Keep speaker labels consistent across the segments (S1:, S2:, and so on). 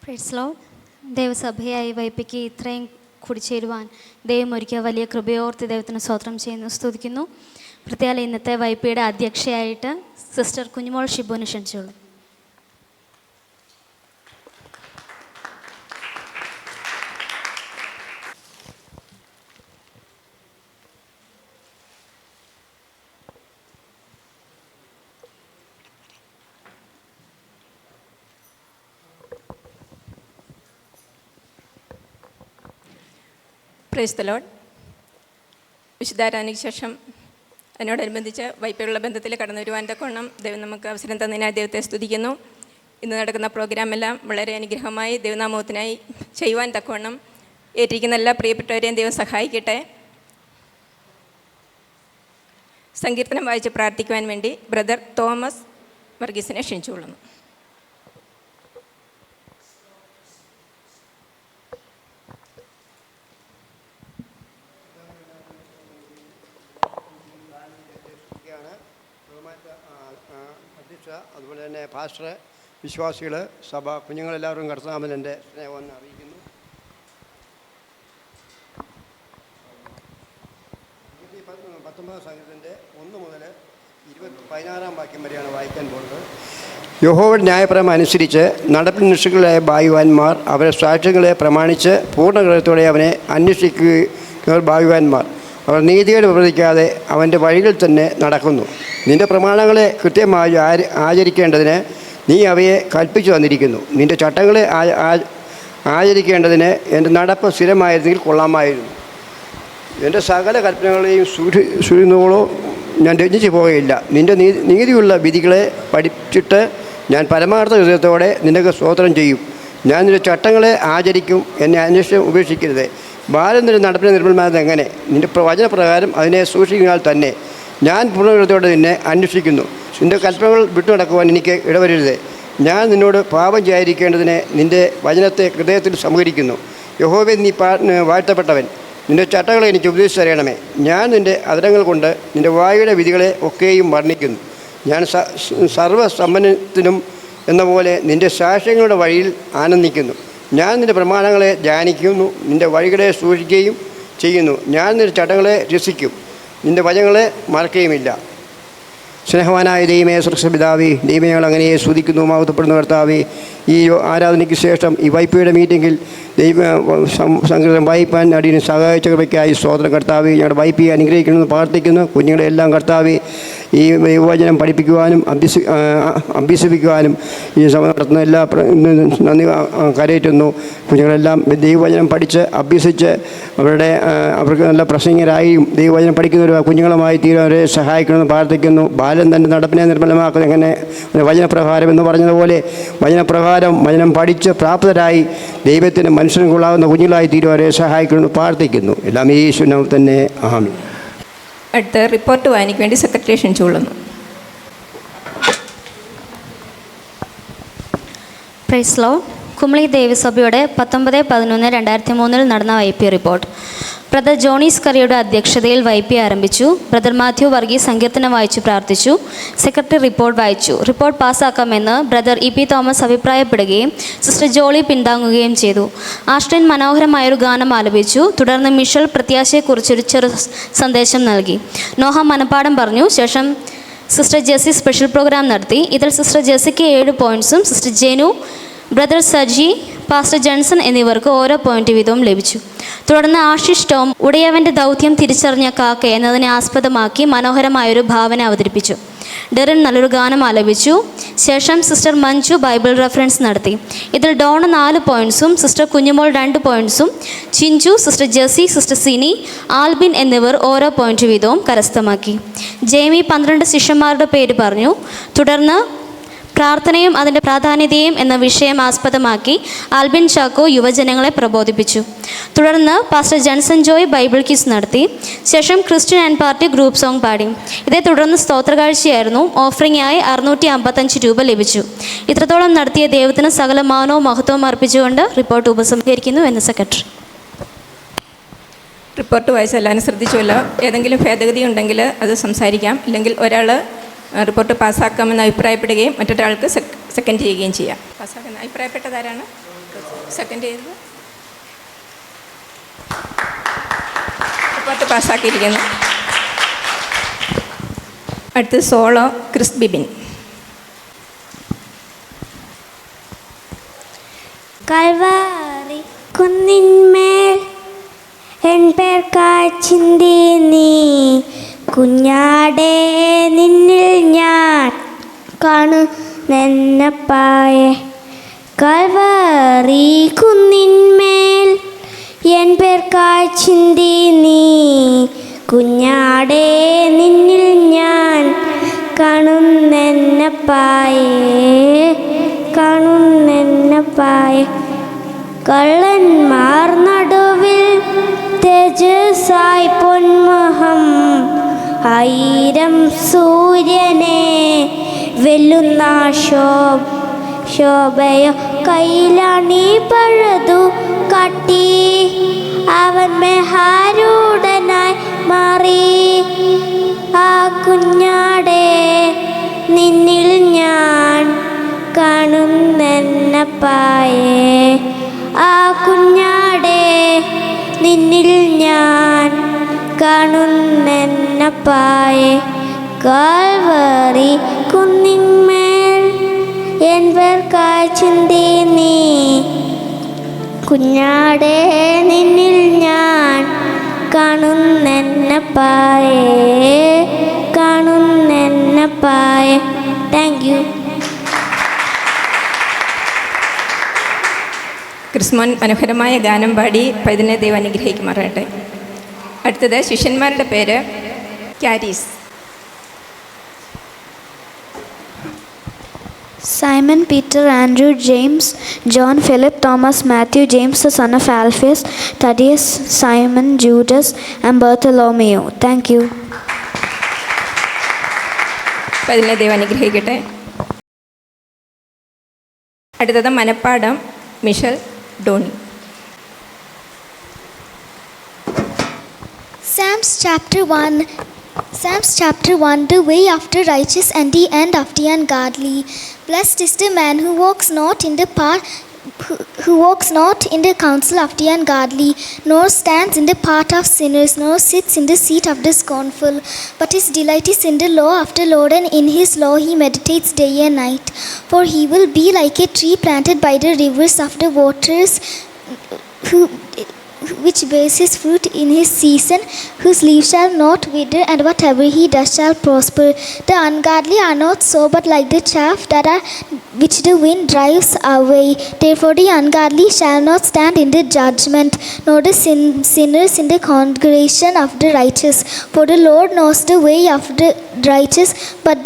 S1: Praise Lord. ദൈവസഭയായി വൈപ്പിക്ക് ഇത്രയും കൂടിച്ചേരുവാൻ ദൈവം ഒരുക്കിയ വലിയ കൃപയോർത്ത് ദൈവത്തിന് സ്തോത്രം ചെയ്യുന്നു, സ്തുതിക്കുന്നു. പ്രത്യേകം ഇന്നത്തെ വൈപ്പിയുടെ അധ്യക്ഷയായിട്ട് സിസ്റ്റർ കുഞ്ഞുമോൾ ഷിബുവിനെ ക്ഷണിച്ചോളൂ.
S2: Praise the Lord. വിശുദ്ധാരാധനയ്ക്ക് ശേഷം അതിനോടനുബന്ധിച്ച് വൈപ്പിലുള്ള ബന്ധത്തിൽ കടന്നു വരുവാൻ തക്കവണ്ണം ദൈവം നമുക്ക് അവസരം തന്നതിനായി ദൈവത്തെ സ്തുതിക്കുന്നു. ഇന്ന് നടക്കുന്ന പ്രോഗ്രാമെല്ലാം വളരെ അനുഗ്രഹമായി ദൈവനാമത്തിനായി ചെയ്യുവാൻ തക്കവണ്ണം ഏറ്റിരിക്കുന്ന എല്ലാ പ്രിയപ്പെട്ടവരെയും ദൈവം സഹായിക്കട്ടെ. സങ്കീർത്തനം വായിച്ച് പ്രാർത്ഥിക്കുവാൻ വേണ്ടി ബ്രദർ തോമസ് വർഗീസിനെ ക്ഷണിച്ചുകൊള്ളുന്നു.
S3: അതുപോലെ തന്നെ പാസ്റ്റർ, വിശ്വാസികൾ, സഭ, കുഞ്ഞുങ്ങളെല്ലാവരും കർത്താവിൽ എൻ്റെ സ്നേഹം അറിയിക്കുന്നു. 19 സംഗീതത്തിൻ്റെ 1 മുതൽ 16 വാക്യം വരെയാണ് വായിക്കാൻ പോകുന്നത്. യഹോവയുടെ ന്യായപ്രമാണം അനുസരിച്ച് നടപ്പിൽ നിഷ്ഠകളായ ഭാഗ്യവാന്മാർ, അവരെ സാക്ഷ്യങ്ങളെ പ്രമാണിച്ച് പൂർണ്ണ ഹൃദയത്തോടെ അവനെ അന്വേഷിക്കുന്നവർ ഭാഗ്യവാന്മാർ. അവർ നീതിയോട് പ്രവർത്തിക്കാതെ അവൻ്റെ വഴികളിൽ തന്നെ നടക്കുന്നു. നിൻ്റെ പ്രമാണങ്ങളെ കൃത്യമായി ആചരിക്കേണ്ടതിന് നീ അവയെ കൽപ്പിച്ചു തന്നിരിക്കുന്നു. നിൻ്റെ ചട്ടങ്ങളെ ആചരിക്കേണ്ടതിന് എൻ്റെ നടപ്പ് സ്ഥിരമായിരുന്നെങ്കിൽ കൊള്ളാമായിരുന്നു. എൻ്റെ സകല കൽപ്പനകളെയും സൂക്ഷിക്കുന്നതോളോ ഞാൻ രഞ്ജിച്ചു പോവുകയില്ല. നിൻ്റെ നീതിയുള്ള വിധികളെ പഠിച്ചിട്ട് ഞാൻ പരമാർത്ഥ ഹൃദയത്തോടെ നിനക്ക് സ്തോത്രം ചെയ്യും. ഞാൻ നിൻ്റെ ചട്ടങ്ങളെ ആചരിക്കും. എന്നെ അന്വേഷണം ഉപേക്ഷിക്കരുത്. ബാലൻ നിൻ്റെ നടപ്പിനെ നിർമ്മലമായത് എങ്ങനെ? നിൻ്റെ വചനപ്രകാരം അതിനെ സൂക്ഷിക്കുന്നാൽ തന്നെ ഞാൻ പൂർണ്ണഹൃദയത്തോടെ നിന്നെ അന്വേഷിക്കുന്നു. നിൻ്റെ കൽപ്പനകൾ വിട്ടു നടക്കുവാൻ എനിക്ക് ഇടവരരുത്. ഞാൻ നിന്നോട് പാപം ചെയ്യാതിരിക്കേണ്ടതിന് നിൻ്റെ വചനത്തെ ഹൃദയത്തിൽ സംഹരിക്കുന്നു. യഹോവേ, നീ വാഴ്ത്തപ്പെട്ടവൻ. നിൻ്റെ ചട്ടങ്ങളെ എനിക്ക് ഉപദേശിച്ചറിയണമേ. ഞാൻ നിൻ്റെ അധരങ്ങൾ കൊണ്ട് നിൻ്റെ വായുടെ വിധികളെ ഒക്കെയും വർണ്ണിക്കുന്നു. ഞാൻ സർവ്വസമ്പന്നത്തിനും എന്ന പോലെ നിൻ്റെ സാക്ഷ്യങ്ങളുടെ വഴിയിൽ ആനന്ദിക്കുന്നു. ഞാൻ നിൻ്റെ പ്രമാണങ്ങളെ ധ്യാനിക്കുന്നു. നിൻ്റെ വഴികളെ സൂക്ഷിക്കുകയും ചെയ്യുന്നു. ഞാൻ നിൻ്റെ ചട്ടങ്ങളെ രസിക്കും. നിൻ്റെ വചനങ്ങളെ മറക്കുകയുമില്ല. സ്നേഹവാനായ ദൈവമേ, സ്വർഗ്ഗപിതാവേ, ദൈവമേ, ഞങ്ങൾ അങ്ങനെ സ്തുതിക്കുന്നു, മഹത്വപ്പെടുന്നു. കർത്താവേ, ഈ ആരാധനയ്ക്ക് ശേഷം ഈ വൈപ്പിയുടെ മീറ്റിങ്ങിൽ സംഗീതം വായിപ്പാൻ അടിയന് സഹായിച്ച കൃപയ്ക്കായി സ്തോത്രം. കർത്താവേ, ഞങ്ങളുടെ വൈപ്പിയെ അനുഗ്രഹിക്കണമെന്ന് പ്രാർത്ഥിക്കുന്നു. കുഞ്ഞുങ്ങളെല്ലാം കർത്താവേ ഈ ദൈവവചനം പഠിപ്പിക്കുവാനും അഭ്യസിപ്പിക്കുവാനും ഈ സഭ നടത്തുന്ന എല്ലാ നന്ദി കരയറ്റുന്നു. കുഞ്ഞുങ്ങളെല്ലാം ദൈവവചനം പഠിച്ച് അഭ്യസിച്ച് അവർക്ക് നല്ല പ്രസംഗരായും ദൈവവചനം പഠിക്കുന്ന കുഞ്ഞുങ്ങളുമായി തീരുവരെ സഹായിക്കണമെന്ന് പ്രാർത്ഥിക്കുന്നു. ബാലൻ തൻ്റെ നടപ്പിനെ നിർമ്മലമാക്കുന്നത് എങ്ങനെ? വചനപ്രകാരം എന്ന് പറഞ്ഞതുപോലെ വചനപ്രകാരം വചനം പഠിച്ച് പ്രാപ്തരായി ദൈവത്തിന് മനുഷ്യന് കൊള്ളാവുന്ന കുഞ്ഞുങ്ങളായി തീരുവരെ സഹായിക്കണമെന്ന് പ്രാർത്ഥിക്കുന്നു. എല്ലാം യേശുവിനാൽ തന്നെ ആമീൻ.
S2: അടുത്ത റിപ്പോർട്ട് വായനയ്ക്ക് വേണ്ടി സെക്രട്ടറി ക്ഷണിച്ചുകൊള്ളുന്നു.
S1: Praise Lord. കുമളി ദേവസഭയുടെ 19/11/2003 നടന്ന വൈപ്പി റിപ്പോർട്ട്. ബ്രദർ ജോണീസ് കറിയുടെ അധ്യക്ഷതയിൽ വൈപ്പി ആരംഭിച്ചു. ബ്രദർ മാത്യു വർഗീസ് സങ്കീർത്തനം വായിച്ചു പ്രാർത്ഥിച്ചു. സെക്രട്ടറി റിപ്പോർട്ട് വായിച്ചു. റിപ്പോർട്ട് പാസ്സാക്കാമെന്ന് ബ്രദർ ഇ പി തോമസ് അഭിപ്രായപ്പെടുകയും സിസ്റ്റർ ജോളി പിന്താങ്ങുകയും ചെയ്തു. ആഷ്ലിൻ മനോഹരമായൊരു ഗാനം ആലപിച്ചു. തുടർന്ന് മിഷൽ പ്രത്യാശയെക്കുറിച്ചൊരു ചെറു സന്ദേശം നൽകി. നോഹ മനപ്പാഠം പറഞ്ഞു. ശേഷം സിസ്റ്റർ ജെസ്സി സ്പെഷ്യൽ പ്രോഗ്രാം നടത്തി. ഇതിൽ സിസ്റ്റർ ജെസ്സിക്ക് 7 പോയിൻറ്സും sister Jenu, brother Saji, pastor Johnson എന്നിവർക്ക് ഓരോ പോയിന്റ് വീതവും ലഭിച്ചു. തുടർന്ന് ആശിഷ് ടോം ഉടയവൻ്റെ ദൗത്യം തിരിച്ചറിഞ്ഞ കാക്ക എന്നതിനെ ആസ്പദമാക്കി മനോഹരമായൊരു ഭാവന അവതരിപ്പിച്ചു. ഡെറിൻ നല്ലൊരു ഗാനം ആലപിച്ചു. ശേഷം സിസ്റ്റർ മഞ്ജു ബൈബിൾ റെഫറൻസ് നടത്തി. ഇതിൽ ഡോണ 4 പോയിൻറ്സും സിസ്റ്റർ കുഞ്ഞുമോൾ 2 പോയിൻറ്സും Chinchu, sister Jessy, sister Sini, Albin എന്നിവർ ഓരോ പോയിന്റ് വീതവും കരസ്ഥമാക്കി. ജെയ്മി 12 ശിഷ്യന്മാരുടെ പേര് പറഞ്ഞു. തുടർന്ന് പ്രാർത്ഥനയും അതിൻ്റെ പ്രാധാന്യതയും എന്ന വിഷയം ആസ്പദമാക്കി ആൽബിൻ ചാക്കോ യുവജനങ്ങളെ പ്രബോധിപ്പിച്ചു. തുടർന്ന് പാസ്റ്റർ ജൺസൺ ജോയ് ബൈബിൾ ക്വിസ് നടത്തി. ശേഷം Christian and party group song പാടി. ഇതേ തുടർന്ന് സ്തോത്രകാഴ്ചയായിരുന്നു. ഓഫറിംഗായി 655 രൂപ ലഭിച്ചു. ഇത്രത്തോളം നടത്തിയ ദൈവത്തിന് സകല മാനവും മഹത്വവും അർപ്പിച്ചുകൊണ്ട് റിപ്പോർട്ട് ഉപസംഹരിക്കുന്നു എന്ന് സെക്രട്ടറി.
S2: റിപ്പോർട്ട് വായിച്ച് എല്ലാവരും ശ്രദ്ധിച്ചുവല്ലോ. ഏതെങ്കിലും ഭേദഗതി ഉണ്ടെങ്കിൽ അത് സംസാരിക്കാം. ഇല്ലെങ്കിൽ ഒരാൾ റിപ്പോർട്ട് പാസ്സാക്കാമെന്ന് അഭിപ്രായപ്പെടുകയും മറ്റൊരാൾക്ക് സെക്കൻഡ് ചെയ്യുകയും ചെയ്യാം. പാസ്സാക്കുന്ന അഭിപ്രായപ്പെട്ടതാരാണ്? സെക്കൻഡ് ചെയ്തത് 10 പാസ്സാക്കിയിരിക്കുന്നു. അടുത്ത് സോളോ ക്രിസ് ബിബിൻ.
S4: കൽവാരി കുന്നിന്മേൽ എൻ പേർ കാച്ചിന്തി നീ കുഞ്ഞാടേ നിന്നിൽ ഞാൻ കാണുന്നെന്നപ്പായെ. കൽവാരി കുന്നിന്മേൽ എൻ പേർ കാച്ചിന്തി നീ കുഞ്ഞാടേ നിന്നിൽ ഞാൻ കാണുന്നെന്നപ്പായെ കാണുന്നെന്നപ്പായെ. കള്ളന്മാർ നടുവിൽ തേജസ്സായി പൊന്മുഖം 1000 സൂര്യനെ വെല്ലുന്ന ശോഭയോ കൈലാണി പഴുതു കാട്ടി അവൻ മെഹാരൂഢനായി മാറി. ആ കുഞ്ഞാടേ നിന്നിൽ ഞാൻ കാണുന്നെന്നപ്പായെ. ആ കുഞ്ഞാടേ നിന്നിൽ ഞാൻ കാണുന്നെന്നപ്പായെ. കാൽവറി കുന്നിന്മേൽ എൻ പേർ കാച്ചിന്തി നീ കുഞ്ഞാടേ നിന്നിൽ ഞാൻ കാണുന്നെന്നപ്പായെ കാണുന്നെന്നപ്പായെ. Thank you.
S2: ക്രിസ്മോൻ മനോഹരമായ ഗാനം പാടി പൈതലിനെ ദൈവം അനുഗ്രഹിക്കുമാറാകട്ടെ. അടുത്തത് ശിഷ്യന്മാരുടെ പേര് carries.
S5: Simon, Peter, Andrew, James, John, Philip, Thomas, Matthew, James the son of Alphaeus, Thaddeus, Simon, Judas, and Bartholomew. Thank you.
S2: പൈതലിനെ ദൈവം അനുഗ്രഹിക്കട്ടെ. അടുത്തത് മനപ്പാടം Mitchel Doni.
S6: Psalms chapter 1, the way after righteous and the end of the ungodly. Blessed is the man who walks not in the counsel of the ungodly, nor stands in the path of sinners, nor sits in the seat of the scornful. But his delight is in the law of the Lord, and in his law he meditates day and night. For he will be like a tree planted by the rivers of the waters, which bears his fruit in his season, whose leaves shall not wither, and whatever he does shall prosper. The ungodly are not so, but like the chaff which the wind drives away. Therefore the ungodly shall not stand in the judgment, nor the sinners in the congregation of the righteous. For the Lord knows the way of the righteous, but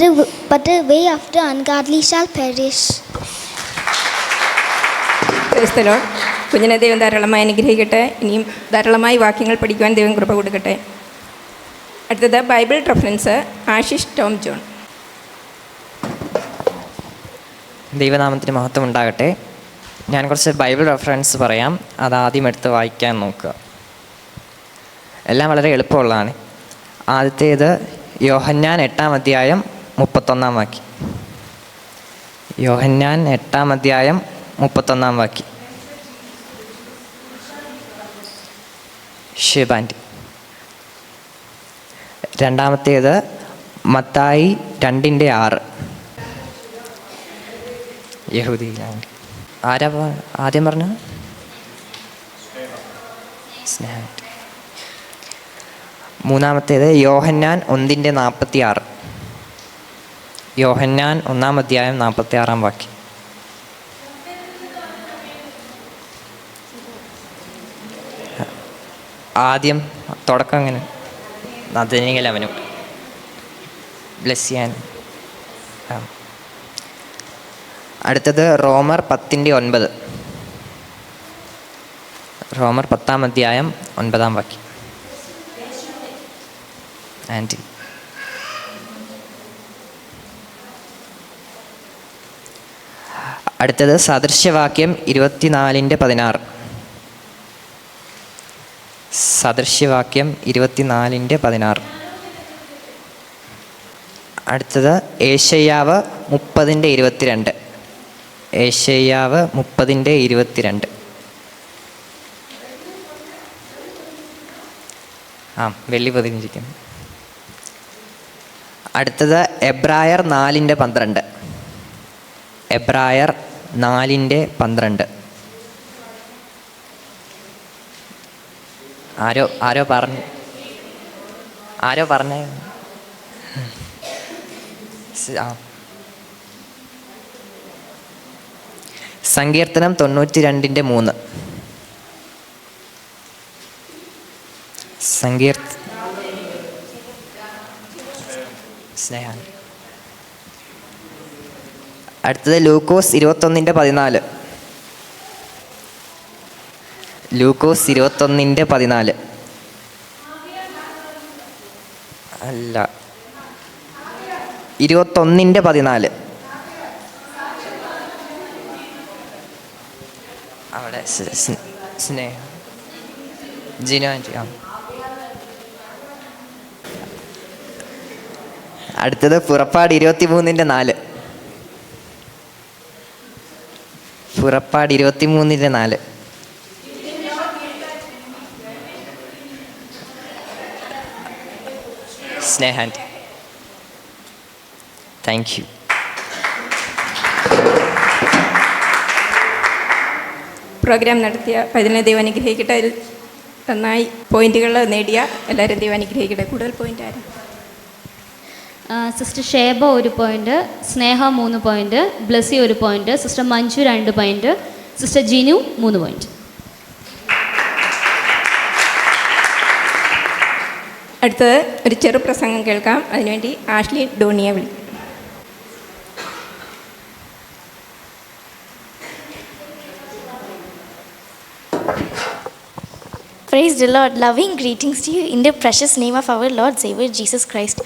S6: the way of the ungodly shall perish.
S2: Praise the Lord. കുഞ്ഞിനെ ദൈവം ധാരാളമായി അനുഗ്രഹിക്കട്ടെ. ഇനിയും ധാരാളമായി വാക്യങ്ങൾ പഠിക്കുവാൻ ദൈവം കൃപ കൊടുക്കട്ടെ. അടുത്തത് Bible reference Ashish Tom John.
S7: ദൈവനാമത്തിന് മഹത്വം ഉണ്ടാകട്ടെ. ഞാൻ കുറച്ച് ബൈബിൾ റെഫറൻസ് പറയാം. അത് ആദ്യം എടുത്ത് വായിക്കാൻ നോക്കുക. എല്ലാം വളരെ എളുപ്പമുള്ളതാണ്. ആദ്യത്തേത് യോഹന്നാൻ 8-ാം അധ്യായം 31-ാം വാക്യം. യോഹന്നാൻ 8-ാം അധ്യായം 31-ാം വാക്യം. ഷിബാൻഡി. രണ്ടാമത്തേത് മത്തായി 2:6. യഹൂദിയിലാണ്. ആരാ ആദ്യം പറഞ്ഞത്? സ്നേഹം. മൂന്നാമത്തേത് യോഹന്നാൻ 1:46. യോഹന്നാൻ 1-ാം അധ്യായം 46-ാം വാക്യം. ആദ്യം തുടക്കം അങ്ങനെ നദനികൽ അവനും ബ്ലെസ് ചെയ്യാൻ. അടുത്തത് റോമർ 10:9. റോമർ 10-ാം അധ്യായം 9-ാം വാക്യം. ആൻറ്റി. അടുത്തത് സദൃശ്യവാക്യം 24:16. സദൃശ്യവാക്യം 24:16. അടുത്തത് ഏശയ്യാവ് 30:22. ഏശയ്യാവ് 30:22. വെള്ളി പൊതിഞ്ഞിരിക്കുന്നു. അടുത്തത് എബ്രായർ 4:12. എബ്രായർ 4:12. ആരോ പറഞ്ഞേ. സങ്കീർത്തനം 92:3. സ്നേഹം. അടുത്തത് ലൂക്കോസ് 21:14. ലൂക്കോസ് 21:14 അല്ല, 21:14. അവിടെ സ്നേഹം ജിനോ ആൻറ്റി. അടുത്തത് പുറപ്പാട് 23:4. പുറപ്പാട് 23:4. സ്നേഹാൻറ്റി. Thank you.
S2: പ്രോഗ്രാം നടത്തിയ പതിനെ ദൈവം അനുഗ്രഹിക്കട്ടെ. അതിൽ നന്നായി പോയിന്റുകൾ നേടിയ എല്ലാവരും ദൈവം അനുഗ്രഹിക്കട്ടെ. കൂടുതൽ പോയിന്റ് ആരും?
S1: സിസ്റ്റർ ഷേബ 1 പോയിന്റ്, സ്നേഹ 3 point, Blessy 1 point, sister Manju 2 point, sister Jinu 3 point.
S2: അടുത്തത് ഒരു ചെറു പ്രസംഗം കേൾക്കാം. അതിനുവേണ്ടി ആഷ്ലി ഡോണിയെ വിളിക്കും.
S6: Praise the Lord. Loving greetings to you in the precious name of our Lord Savior Jesus Christ.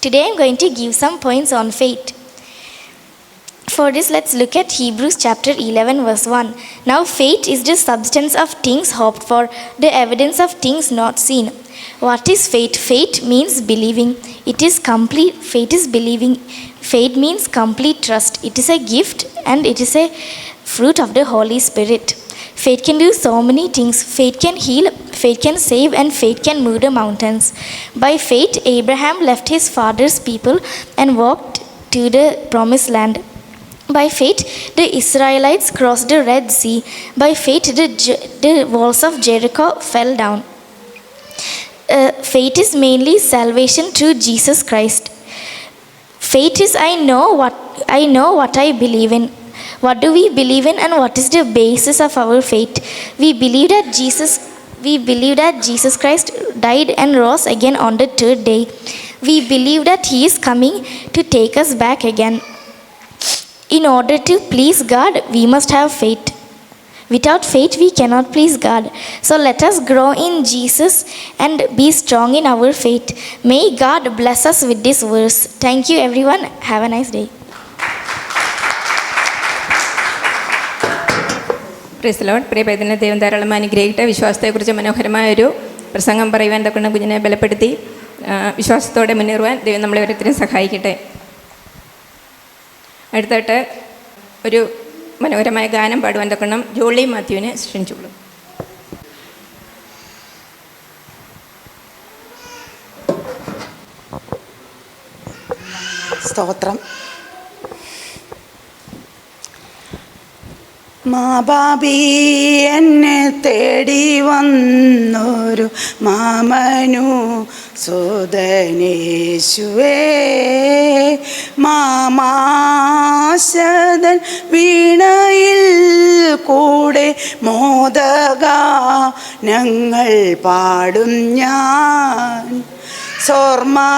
S6: Today I am going to give some points on faith. For this, let's look at Hebrews chapter 11 verse 1. Now faith is the substance of things hoped for, the evidence of things not seen. What is faith? Faith means believing. It is complete. Faith is believing. Faith means complete trust. It is a gift and it is a fruit of the Holy Spirit. Faith can do so many things. Faith can heal, faith can save, and faith can move the mountains. By faith, Abraham left his father's people and walked to the promised land. By faith, the Israelites crossed the Red Sea. By faith, the walls of Jericho fell down. Faith is mainly salvation through Jesus Christ. Faith is I know what I believe in. What do we believe in, and what is the basis of our faith? We believe that Jesus Christ died and rose again on the third day. We believe that He is coming to take us back again. In order to please God, we must have faith. Without faith, we cannot please God. So let us grow in Jesus and be strong in our faith. May God bless us with this verse. Thank you, everyone. Have a nice day.
S2: Praise the Lord. പ്രിയപൈതനെ ദൈവം ധാരാളം അനുഗ്രഹിക്കട്ടെ. വിശ്വാസത്തെക്കുറിച്ച് മനോഹരമായൊരു പ്രസംഗം പറയുവാൻ തൊക്കെ കുഞ്ഞിനെ ബലപ്പെടുത്തി വിശ്വാസത്തോടെ മുന്നേറുവാൻ ദൈവം നമ്മളെ ഓരോരുത്തരും സഹായിക്കട്ടെ. അടുത്തായിട്ട് ഒരു മനോഹരമായ ഗാനം പാടുവാൻ തൊക്കണം ജോളി മാത്യുവിനെ ക്ഷണിച്ചുള്ളൂ.
S8: സ്തോത്രം. മാബാബി എന്നെ തേടി വന്നൊരു മാമനു സുതനേശുവേ, മാമാശതൻ വീണയിൽ കൂടെ മോദഗാനങ്ങൾ പാടും ഞാൻ. സ്വർമഹീമകളാകവേ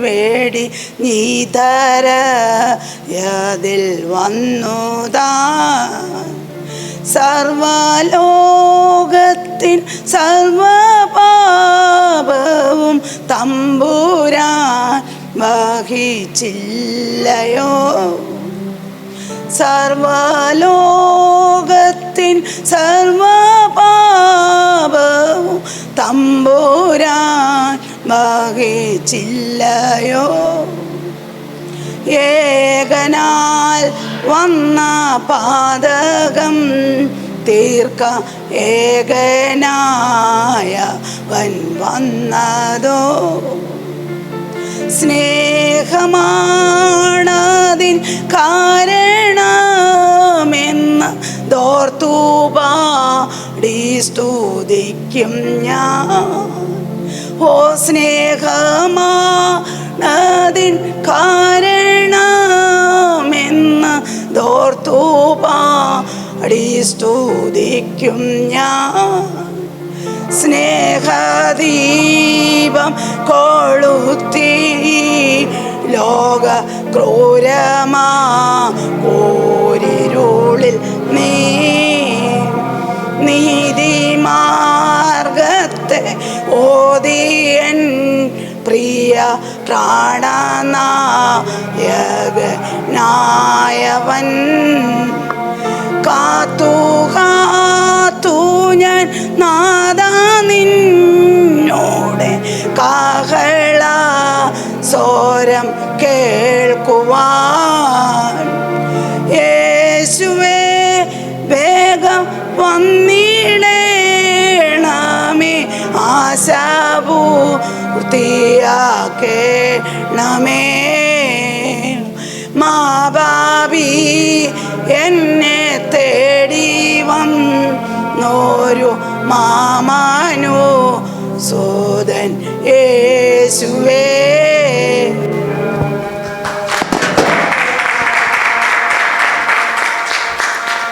S8: വേടി നീതരയതിൽ വന്നുതാൻ. സർവലോകത്തിൻ സർവപാപവും തമ്പുരാൻ വഹിച്ചില്ലയോ. സർവലോകത്തിൻ സർവപാപവും തമ്പുരാൻ വഹിച്ചില്ലയോ. ഏകനാൽ വന്ന പാതകം തീർക്ക ഏകനായവൻ വന്നതോ. സ്നേഹമാണതിൻ കാരണമെന്ന് ദോർത്തുപാടി സ്തുതിക്കും ഞാൻ. ഓ സ്നേഹമാണതിൻ കാരണമെന്ന് ദോർത്തുപാടി സ്തുതിക്കും ഞാൻ. സ്നേഹദീപം കൊളുത്തി ലോക ക്രൂരമാ ഓരിരുളിൽ നീതിമാർഗത്തെ ഓതിയൻ പ്രിയ പ്രാണനായകനായവൻ കാത്തു ഞാൻ നാദാ നിന്നോടെ കാഹള സ്വരം കേൾക്കുവാൻ. യേശുവേ വേഗം വന്നിടേണമേ ആശാപൂർത്തിയാക്കേണമേ. മാബാബി എന്നെ തേടി വന്നോരു മാമാനു സോദൻ യേശുവേ.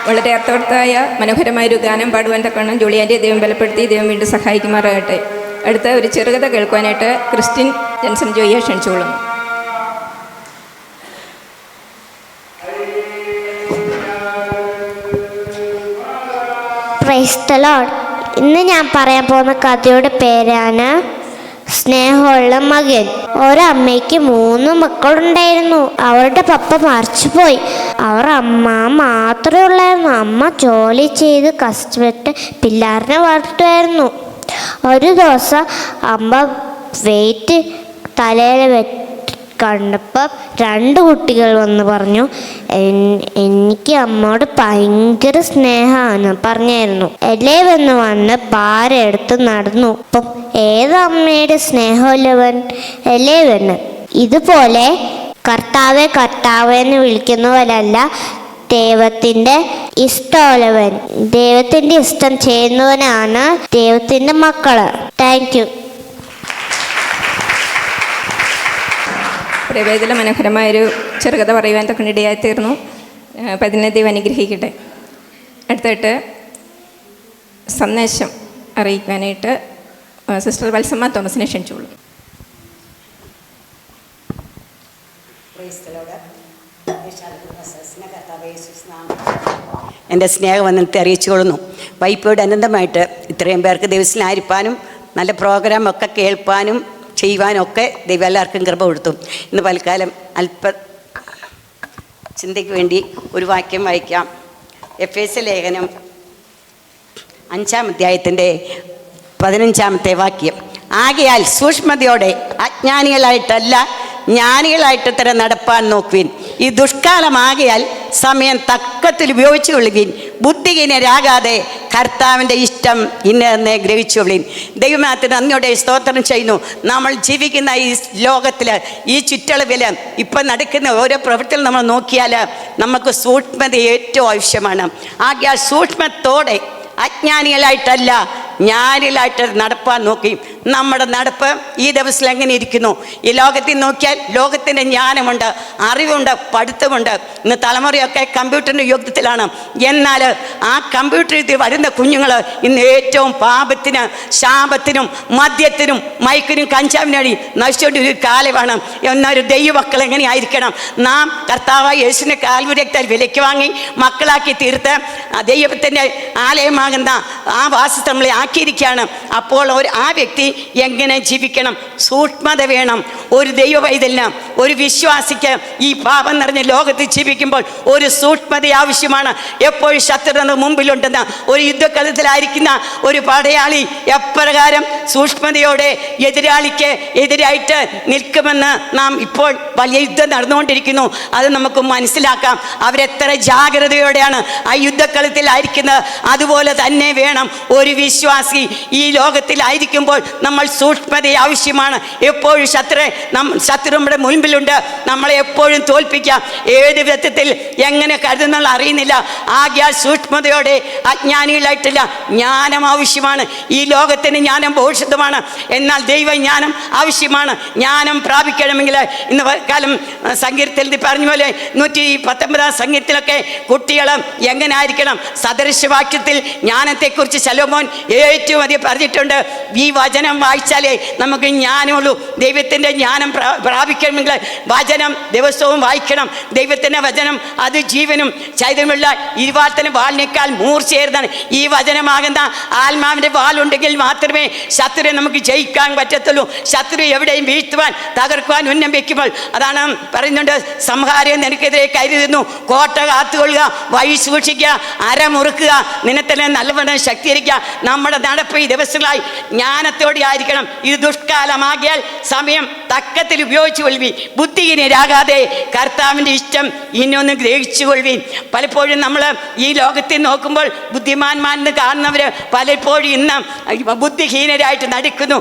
S2: വളരെ അർത്ഥവത്തായ മനോഹരമായൊരു ഗാനം പാടുവാൻ തക്കണം ജൂളിയാൻ്റെ ദൈവം ബലപ്പെടുത്തി ദൈവം വീണ്ടും സഹായിക്കുമാറാകട്ടെ. അടുത്ത ഒരു ചെറുകഥ കേൾക്കുവാനായിട്ട് ക്രിസ്ത്യൻ ജെൻസൺ ജോയിയെ ക്ഷണിച്ചുകൊള്ളുന്നു.
S4: Praise the Lord. ഇന്ന് ഞാൻ പറയാൻ പോകുന്ന കഥയുടെ പേരാണ് സ്നേഹമുള്ള മകൻ. ഒരമ്മയ്ക്ക് 3 മക്കളുണ്ടായിരുന്നു. അവരുടെ പപ്പ മരിച്ചുപോയി. അവർ അമ്മ മാത്രമേ ഉള്ളായിരുന്നു. അമ്മ ജോലി ചെയ്ത് കഷ്ടപ്പെട്ട് പിള്ളേറിനെ വളർത്തുമായിരുന്നു. ഒരു ദിവസം അമ്മ വെയിറ്റ് തലയിൽ കണ്ടപ്പോൾ 2 കുട്ടികൾ വന്ന് പറഞ്ഞു, എനിക്ക് അമ്മയോട് ഭയങ്കര സ്നേഹമാണ് പറഞ്ഞായിരുന്നു. എല്ലാവന്ന് വന്ന് ഭാരം എടുത്ത് നടന്നു. അപ്പം ഏതമ്മയുടെ സ്നേഹമുള്ളവൻ? എല്ലാവന്ന്. ഇതുപോലെ കർത്താവെ കർത്താവെ എന്ന് വിളിക്കുന്നവരല്ല, ദൈവത്തിൻ്റെ ഇഷ്ടമുള്ളവൻ, ദൈവത്തിൻ്റെ ഇഷ്ടം ചെയ്യുന്നവനാണ് ദൈവത്തിൻ്റെ മക്കള്. Thank you.
S2: പ്രവേദന മനോഹരമായൊരു ചെറുകഥ പറയുവാൻ തക്കനിടയായി തീർന്നു. അപ്പം അതിനെ ദൈവം അനുഗ്രഹിക്കട്ടെ. അടുത്തായിട്ട് സന്ദേശം അറിയിക്കാനായിട്ട് സിസ്റ്റർ വത്സമ്മ തോമസിനെ ക്ഷണിച്ചോളൂ.
S9: എൻ്റെ സ്നേഹവന്ദനത്തെ അറിയിച്ചുകൊള്ളുന്നു. വൈപ്പോട് അനന്തമായിട്ട് ഇത്രയും പേർക്ക് ദിവസത്തിലായിരിക്കാനും നല്ല പ്രോഗ്രാമൊക്കെ കേൾപ്പാനും ചെയ്യുവാനൊക്കെ ദൈവം എല്ലാവർക്കും കൃപ കൊടുത്തു. ഇന്ന് പൽക്കാലം അല്പ ചിന്തയ്ക്ക് വേണ്ടി ഒരു വാക്യം വായിക്കാം. എഫേസ്യ ലേഖനം 5-ാം അധ്യായത്തിൻ്റെ 15-ാമത്തെ വാക്യം. ആകയാൽ സൂക്ഷ്മതയോടെ അജ്ഞാനികളായിട്ടല്ല ജ്ഞാനികളായിട്ട് തന്നെ നടപ്പാൻ നോക്കുവിൻ. ഈ ദുഷ്കാലമാകയാൽ സമയം തക്കത്തിൽ ഉപയോഗിച്ചു കൊള്ളുവിൻ. ബുദ്ധിഹീനരാകാതെ കർത്താവിൻ്റെ ഇഷ്ടം ഇന്നതെന്ന് ഗ്രഹിച്ചുകൊള്ളുവിൻ. ദൈവത്തിന് നന്ദിയോടെ സ്തോത്രം ചെയ്യുന്നു. നമ്മൾ ജീവിക്കുന്ന ഈ ലോകത്തിൽ, ഈ ചുറ്റളവിൽ ഇപ്പം നടക്കുന്ന ഓരോ പ്രവൃത്തികളും നമ്മൾ നോക്കിയാൽ നമുക്ക് സൂക്ഷ്മത ഏറ്റവും ആവശ്യമാണ്. ആകയാൽ സൂക്ഷ്മത്തോടെ അജ്ഞാനികളായിട്ടല്ല ജ്ഞാനികളായിട്ട് നടപ്പാൻ നോക്കി. നമ്മുടെ നടപ്പ് ഈ ദിവസത്തിൽ എങ്ങനെ ഇരിക്കുന്നു? ഈ ലോകത്തിൽ നോക്കിയാൽ ലോകത്തിൻ്റെ ജ്ഞാനമുണ്ട്, അറിവുണ്ട്, പഠിത്തമുണ്ട്. ഇന്ന് തലമുറയൊക്കെ കമ്പ്യൂട്ടറിൻ്റെ യുഗത്തിലാണ്. എന്നാൽ ആ കമ്പ്യൂട്ടറിൽ വരുന്ന കുഞ്ഞുങ്ങൾ ഇന്ന് ഏറ്റവും പാപത്തിന്, ശാപത്തിനും, മദ്യത്തിനും, മയക്കിനും, കഞ്ചാവിനും വേണ്ടി നശിച്ചുകൊണ്ടൊരു കാലമാണ്. എന്നൊരു ദൈവമക്കൾ എങ്ങനെയായിരിക്കണം? നാം കർത്താവായ യേശുവിനെ കാൽവരിയാൽ വിലയ്ക്ക് വാങ്ങി മക്കളാക്കി തീർത്ത് ദൈവത്തിൻ്റെ ആലയമാകുന്ന ആ വാസസ്ഥലങ്ങളെ ആക്കി ആക്കിയിരിക്കുകയാണ്. അപ്പോൾ ആ വ്യക്തി എങ്ങനെ ജീവിക്കണം? സൂക്ഷ്മത വേണം. ഒരു ദൈവ പൈതലിന്, ഒരു വിശ്വാസിക്ക് ഈ പാപം നിറഞ്ഞ ലോകത്തിൽ ജീവിക്കുമ്പോൾ ഒരു സൂക്ഷ്മത ആവശ്യമാണ്. എപ്പോഴും ശത്രുവിന് മുമ്പിലുണ്ടെന്ന ഒരു യുദ്ധക്കളത്തിലായിരിക്കുന്ന ഒരു പടയാളി എപ്രകാരം സൂക്ഷ്മതയോടെ എതിരാളിക്ക് എതിരായിട്ട് നിൽക്കുമെന്ന് നാം ഇപ്പോൾ വലിയ യുദ്ധം നടന്നുകൊണ്ടിരിക്കുന്നു. അത് നമുക്ക് മനസ്സിലാക്കാം. അവരെത്ര ജാഗ്രതയോടെയാണ് ആ യുദ്ധക്കളത്തിലായിരിക്കുന്നത്. അതുപോലെ തന്നെ വേണം ഒരു വിശ്വാസി ഈ ലോകത്തിലായിരിക്കുമ്പോൾ. നമ്മൾ സൂക്ഷ്മത ആവശ്യമാണ്. എപ്പോഴും ശത്രു നമ്മുടെ മുൻപിലുണ്ട്. നമ്മളെ എപ്പോഴും തോൽപ്പിക്കാം. ഏത് വിധത്തിൽ എങ്ങനെ കരുതുന്നുള്ള അറിയുന്നില്ല. ആകയാൽ സൂക്ഷ്മതയോടെ, അജ്ഞാനികളായിട്ടില്ല, ജ്ഞാനം ആവശ്യമാണ്. ഈ ലോകത്തിന് ജ്ഞാനം ഭവിഷ്യത്വമാണ്, എന്നാൽ ദൈവജ്ഞാനം ആവശ്യമാണ്. ജ്ഞാനം പ്രാപിക്കണമെങ്കിൽ ഇന്ന് കാലം സങ്കീർത്തനത്തിൽ പറഞ്ഞ പോലെ 119 സങ്കീർത്തനത്തിലൊക്കെ കുട്ടികൾ എങ്ങനെ ആയിരിക്കണം? സദൃശവാക്യത്തിൽ ജ്ഞാനത്തെക്കുറിച്ച് ശലോമോൻ ഏറ്റവും അധികം പറഞ്ഞിട്ടുണ്ട്. ഈ വചനം വായിച്ചാലേ നമുക്ക് ജ്ഞാനമുള്ളൂ. ദൈവത്തിൻ്റെ ജ്ഞാനം പ്രാപിക്കണമെങ്കിൽ വചനം ദിവസവും വായിക്കണം. ദൈവത്തിൻ്റെ വചനം അത് ജീവനും ചൈതന്യമുള്ള ഇരുവാത്തിന് വാളിനേക്കാൾ മൂർച്ചയേറുന്നതാണ്. ഈ വചനമാകുന്ന ആത്മാവിൻ്റെ വാളുണ്ടെങ്കിൽ മാത്രമേ ശത്രുവിനെ നമുക്ക് ജയിക്കാൻ പറ്റത്തുള്ളൂ. ശത്രു എവിടെയും വീഴ്ത്തുവാൻ, തകർക്കുവാൻ ഉന്നം വയ്ക്കുമ്പോൾ അതാണ് പറയുന്നുണ്ട്, സംഹാരം നിനക്കെതിരെ കരുതുന്നു, കോട്ട കാത്തുകൊള്ളുക, വഴി സൂക്ഷിക്കുക, അരമുറുക്കുക, നിന്നെ തന്നെ നല്ലവണ്ണം ശക്തീകരിക്കുക. നമ്മുടെ നടപ്പ് ഈ ദിവസങ്ങളായി ജ്ഞാനത്തോടെ ആയിരിക്കണം. ഇത് ദുഷ്കാലമാകിയാൽ സമയം തക്കത്തിൽ ഉപയോഗിച്ചു കൊള്ളുവീൻ. ബുദ്ധിഹീനരാകാതെ കർത്താവിൻ്റെ ഇഷ്ടം ഇനിയൊന്ന് ഗ്രഹിച്ചു കൊള്ളുവീൻ. പലപ്പോഴും നമ്മൾ ഈ ലോകത്തിൽ നോക്കുമ്പോൾ ബുദ്ധിമാന്മാരെന്ന് കാണുന്നവർ പലപ്പോഴും ഇന്ന് ബുദ്ധിഹീനരായിട്ട് നടിക്കുന്നു.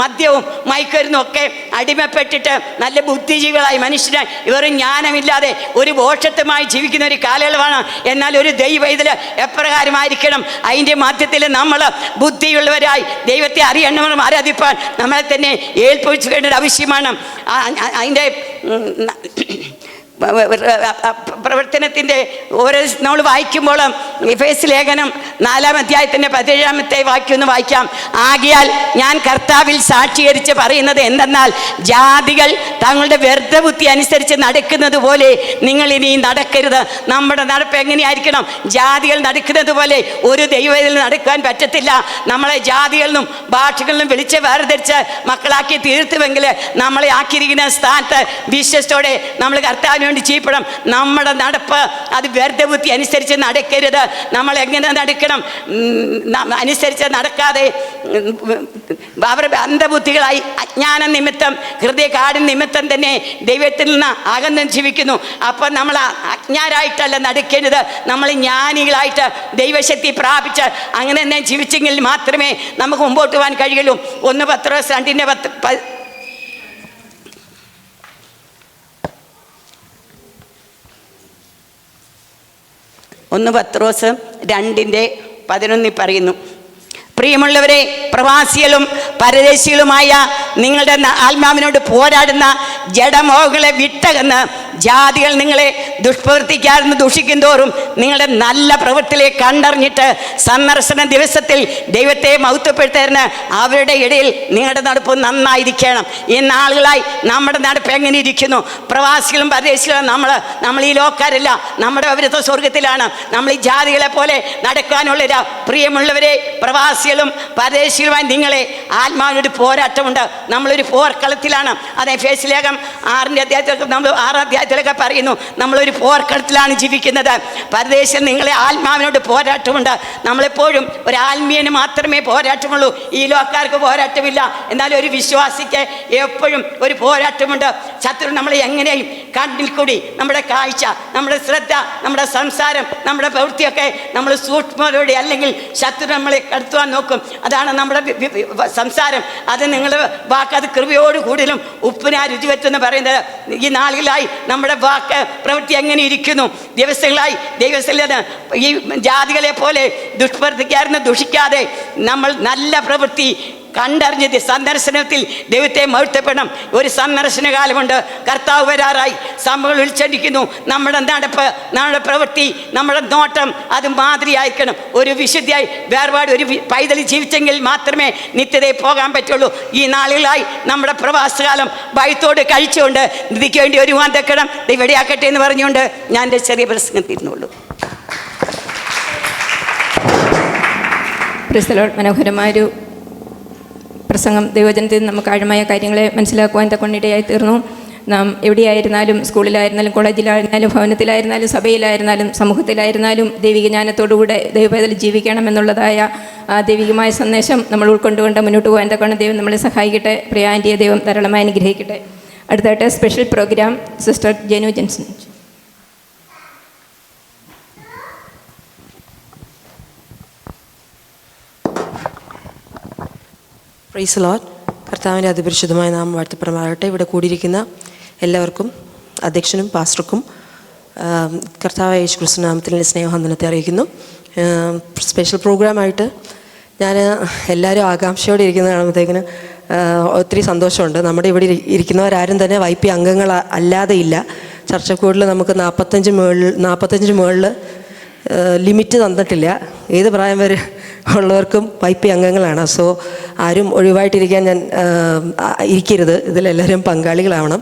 S9: മദ്യവും മയക്കുമരുന്നും ഒക്കെ അടിമപ്പെട്ടിട്ട് നല്ല ബുദ്ധിജീവികളായി മനുഷ്യരായി ഇവരും ജ്ഞാനമില്ലാതെ ഒരു ഭോഷത്വമായി ജീവിക്കുന്ന ഒരു കാലയളവാണ്. എന്നാൽ ഒരു ദൈവവേദന എപ്രകാരമായിരിക്കണം? അതിൻ്റെ മധ്യത്തിൽ നമ്മൾ ബുദ്ധിയുള്ളവരായി ദൈവത്തെ അറിയണമെന്നും ആരാധിപ്പാൻ നമ്മളെ തന്നെ ഏൽപ്പിക്കേണ്ടത് ആവശ്യമാണ്. അതിൻ്റെ പ്രവർത്തനത്തിൻ്റെ ഓരോ നമ്മൾ വായിക്കുമ്പോൾ എഫേസ്യ ലേഖനം 4-ാം അധ്യായത്തിൻ്റെ 17-ാമത്തെ വാക്യം ഒന്ന് വായിക്കാം. ആകയാൽ ഞാൻ കർത്താവിൽ സാക്ഷീകരിച്ച് പറയുന്നത് എന്തെന്നാൽ, ജാതികൾ തങ്ങളുടെ വ്യർത്ഥ ബുദ്ധി അനുസരിച്ച് നടക്കുന്നത് പോലെ നിങ്ങൾ ഇനി നടക്കരുത്. നമ്മുടെ നടപ്പ് എങ്ങനെയായിരിക്കണം? ജാതികൾ നടക്കുന്നത് പോലെ ഒരു ദൈവത്തിൽ നടക്കാൻ പറ്റത്തില്ല. നമ്മളെ ജാതികളിൽ നിന്നും ഭാഷകളിൽ നിന്നും വിളിച്ച് വേർതിരിച്ച് മക്കളാക്കി തീർത്തുവെങ്കിൽ നമ്മളെ ആക്കിയിരിക്കുന്ന സ്ഥാനത്ത് വിശ്വസ്തോടെ നമ്മൾ കർത്താവിന് വേണ്ടി ചെയ്യപ്പെടാം. നമ്മുടെ നടപ്പ് അത് വ്യർത്ഥ ബുദ്ധി അനുസരിച്ച് നടക്കരുത്. നമ്മൾ എങ്ങനെ നടക്കണം? അനുസരിച്ച് നടക്കാതെ അവർ അന്ധബുദ്ധികളായി അജ്ഞാന നിമിത്തം, ഹൃദയകാഠിന്യ നിമിത്തം തന്നെ ദൈവത്തിൽ നിന്ന് അകന്ന് ജീവിക്കുന്നു. അപ്പം നമ്മൾ അജ്ഞാനായിട്ടല്ല നടക്കേണ്ടത്, നമ്മൾ ജ്ഞാനികളായിട്ട് ദൈവശക്തി പ്രാപിച്ച് അങ്ങനെ തന്നെ ജീവിച്ചെങ്കിൽ മാത്രമേ നമുക്ക് മുമ്പോട്ട് പോകാൻ കഴിയുള്ളൂ. 1 പത്രോസ് 2:10 1 പത്രോസ് 2:11 പറയുന്നു, പ്രിയമുള്ളവരെ, പ്രവാസികളും പരദേശികളുമായ നിങ്ങളുടെ ആത്മാവിനോട് പോരാടുന്ന ജഡമോഹങ്ങളെ വിട്ടകന്ന് ജാതികൾ നിങ്ങളെ ദുഷ്പ്രവർത്തിക്കാരെന്ന് ദൂഷിക്കും തോറും നിങ്ങളുടെ നല്ല പ്രവൃത്തിയെ കണ്ടറിഞ്ഞിട്ട് സന്ദർശന ദിവസത്തിൽ ദൈവത്തെ മഹത്വപ്പെടുത്തുന്നതിന് അവരുടെ ഇടയിൽ നിങ്ങളുടെ നടപ്പ് നന്നായിരിക്കണം. ഈ നാളുകളായി നമ്മുടെ നടപ്പ് എങ്ങനെ ഇരിക്കുന്നു? പ്രവാസികളും പരദേശികളും നമ്മൾ ഈ ലോകക്കാരല്ല, നമ്മുടെ അവിടുത്തെ സ്വർഗത്തിലാണ്. നമ്മൾ ഈ ജാതികളെ പോലെ നടക്കാനുള്ള പ്രിയമുള്ളവരെ, പ്രവാസികളും പരദേശികളുമായി നിങ്ങളെ ആത്മാവിനൊരു പോരാട്ടമുണ്ട്. നമ്മളൊരു പോർക്കളത്തിലാണ്. അത് എഫേസ്യ ലേഖനം 6-ാം അധ്യായത്തിലൊക്കെ നമ്മൾ 6-ാം അധ്യായത്തിലൊക്കെ പറയുന്നു, നമ്മളൊരു പോർക്കളത്തിലാണ് ജീവിക്കുന്നത്. പരദേശം നിങ്ങളെ ആത്മാവിനോട് പോരാട്ടമുണ്ട്. നമ്മളെപ്പോഴും ഒരു ആത്മീയന് മാത്രമേ പോരാട്ടമുള്ളൂ, ഈ ലോകക്കാർക്ക് പോരാട്ടമില്ല. എന്നാൽ ഒരു വിശ്വാസിക്ക് എപ്പോഴും ഒരു പോരാട്ടമുണ്ട്. ശത്രു നമ്മളെ എങ്ങനെയും കണ്ണിൽ കൂടി നമ്മുടെ കാഴ്ച, നമ്മുടെ ശ്രദ്ധ, നമ്മുടെ സംസാരം, നമ്മുടെ പ്രവൃത്തിയൊക്കെ നമ്മൾ സൂക്ഷ്മതയോടെ അല്ലെങ്കിൽ ശത്രു നമ്മളെ കടത്തുവാൻ നോക്കും. അതാണ് നമ്മുടെ സംസാരം. അത് നിങ്ങൾ വാക്ക് അത് കൃപയോട് കൂടുതലും ഉപ്പിനാ രുചി വെച്ചെന്ന് പറയുന്നത്. ഈ നാളുകളായി നമ്മുടെ വാക്ക് പ്രവൃത്തി എങ്ങനെ ഇരിക്കുന്നു? ദിവസങ്ങളായി ദൈവസ്ഥലത് ഈ ജാതികളെ പോലെ ദുഷ്പ്രവർത്തിക്കാരെന്ന് ദുഷിക്കാതെ നമ്മൾ നല്ല പ്രവൃത്തി കണ്ടറിഞ്ഞത് സന്ദർശനത്തിൽ ദൈവത്തെ മഹത്വപ്പെടണം. ഒരു സന്ദർശന കാലമുണ്ട്, കർത്താവ് വരാറായി, സംഭവങ്ങൾ വിളിച്ചടിക്കുന്നു. നമ്മുടെ നടപ്പ്, നമ്മുടെ പ്രവൃത്തി, നമ്മുടെ നോട്ടം അത് മാതൃയായിരിക്കണം. ഒരു വിശുദ്ധിയായി വേർപാട് ഒരു പൈതൽ ജീവിച്ചെങ്കിൽ മാത്രമേ നിത്യതയിൽ പോകാൻ പറ്റുള്ളൂ. ഈ നാളുകളായി നമ്മുടെ പ്രവാസകാലം ഭയത്തോട് കഴിച്ചുകൊണ്ട് നിധിക്ക് വേണ്ടി ഒരു വാന്തക്കണം ഇവിടെയാക്കട്ടെ എന്ന് പറഞ്ഞുകൊണ്ട് ഞാൻ എൻ്റെ ചെറിയ പ്രസംഗം തീർന്നുള്ളൂ.
S2: ക്രിസ്തലോ മനോഹരമായൊരു പ്രസംഗം ദൈവജനത്തിൽ നിന്ന് നമുക്ക് ആഴമായ കാര്യങ്ങളെ മനസ്സിലാക്കുവാൻ തക്കൊണ്ടിടയായി തീർന്നു. നാം എവിടെയായിരുന്നാലും, സ്കൂളിലായിരുന്നാലും, കോളേജിലായിരുന്നാലും, ഭവനത്തിലായിരുന്നാലും, സഭയിലായിരുന്നാലും, സമൂഹത്തിലായിരുന്നാലും ദൈവിക ജ്ഞാനത്തോടുകൂടെ ദൈവത്തിൽ ജീവിക്കണം എന്നുള്ളതായ ആ ദൈവികമായ സന്ദേശം നമ്മൾ ഉൾക്കൊണ്ടുകൊണ്ട് മുന്നോട്ട് പോകാൻ തക്കവണ്ണം ദൈവം നമ്മളെ സഹായിക്കട്ടെ. പ്രിയ ആൻറ്റിയെ ദൈവം ധാരാളമായി അനുഗ്രഹിക്കട്ടെ. അടുത്തായിട്ട് special programme sister Jenu Jenson.
S10: Praise Lord. കർത്താവിൻ്റെ അതിപരിശുദ്ധമായ നാമം വാഴ്ത്തപ്പെടുമാറാകട്ടെ. ഇവിടെ കൂടിയിരിക്കുന്ന എല്ലാവർക്കും, അധ്യക്ഷനും പാസ്റ്റർക്കും കർത്താവായ യേശു ക്രിസ്തു നാമത്തിൽ സ്നേഹവന്ദനത്തെ അറിയിക്കുന്നു. സ്പെഷ്യൽ പ്രോഗ്രാമായിട്ട് ഞാൻ എല്ലാവരും ആകാംക്ഷയോടെ ഇരിക്കുന്നത് കാണുമ്പോഴത്തേക്കിന് ഒത്തിരി സന്തോഷമുണ്ട്. നമ്മുടെ ഇവിടെ ഇരിക്കുന്നവരാരും തന്നെ YP അംഗങ്ങൾ അല്ലാതെ ഇല്ല. ചർച്ചക്കൂടിൽ നമുക്ക് 45 മുകളിൽ ലിമിറ്റ് തന്നിട്ടില്ല. ഏത് പ്രായം വരെ ഉള്ളവർക്കും YP അംഗങ്ങളാണ്. സോ ആരും ഒഴിവായിട്ടിരിക്കാൻ ഇരിക്കരുത്. ഇതിലെല്ലാവരും പങ്കാളികളാവണം.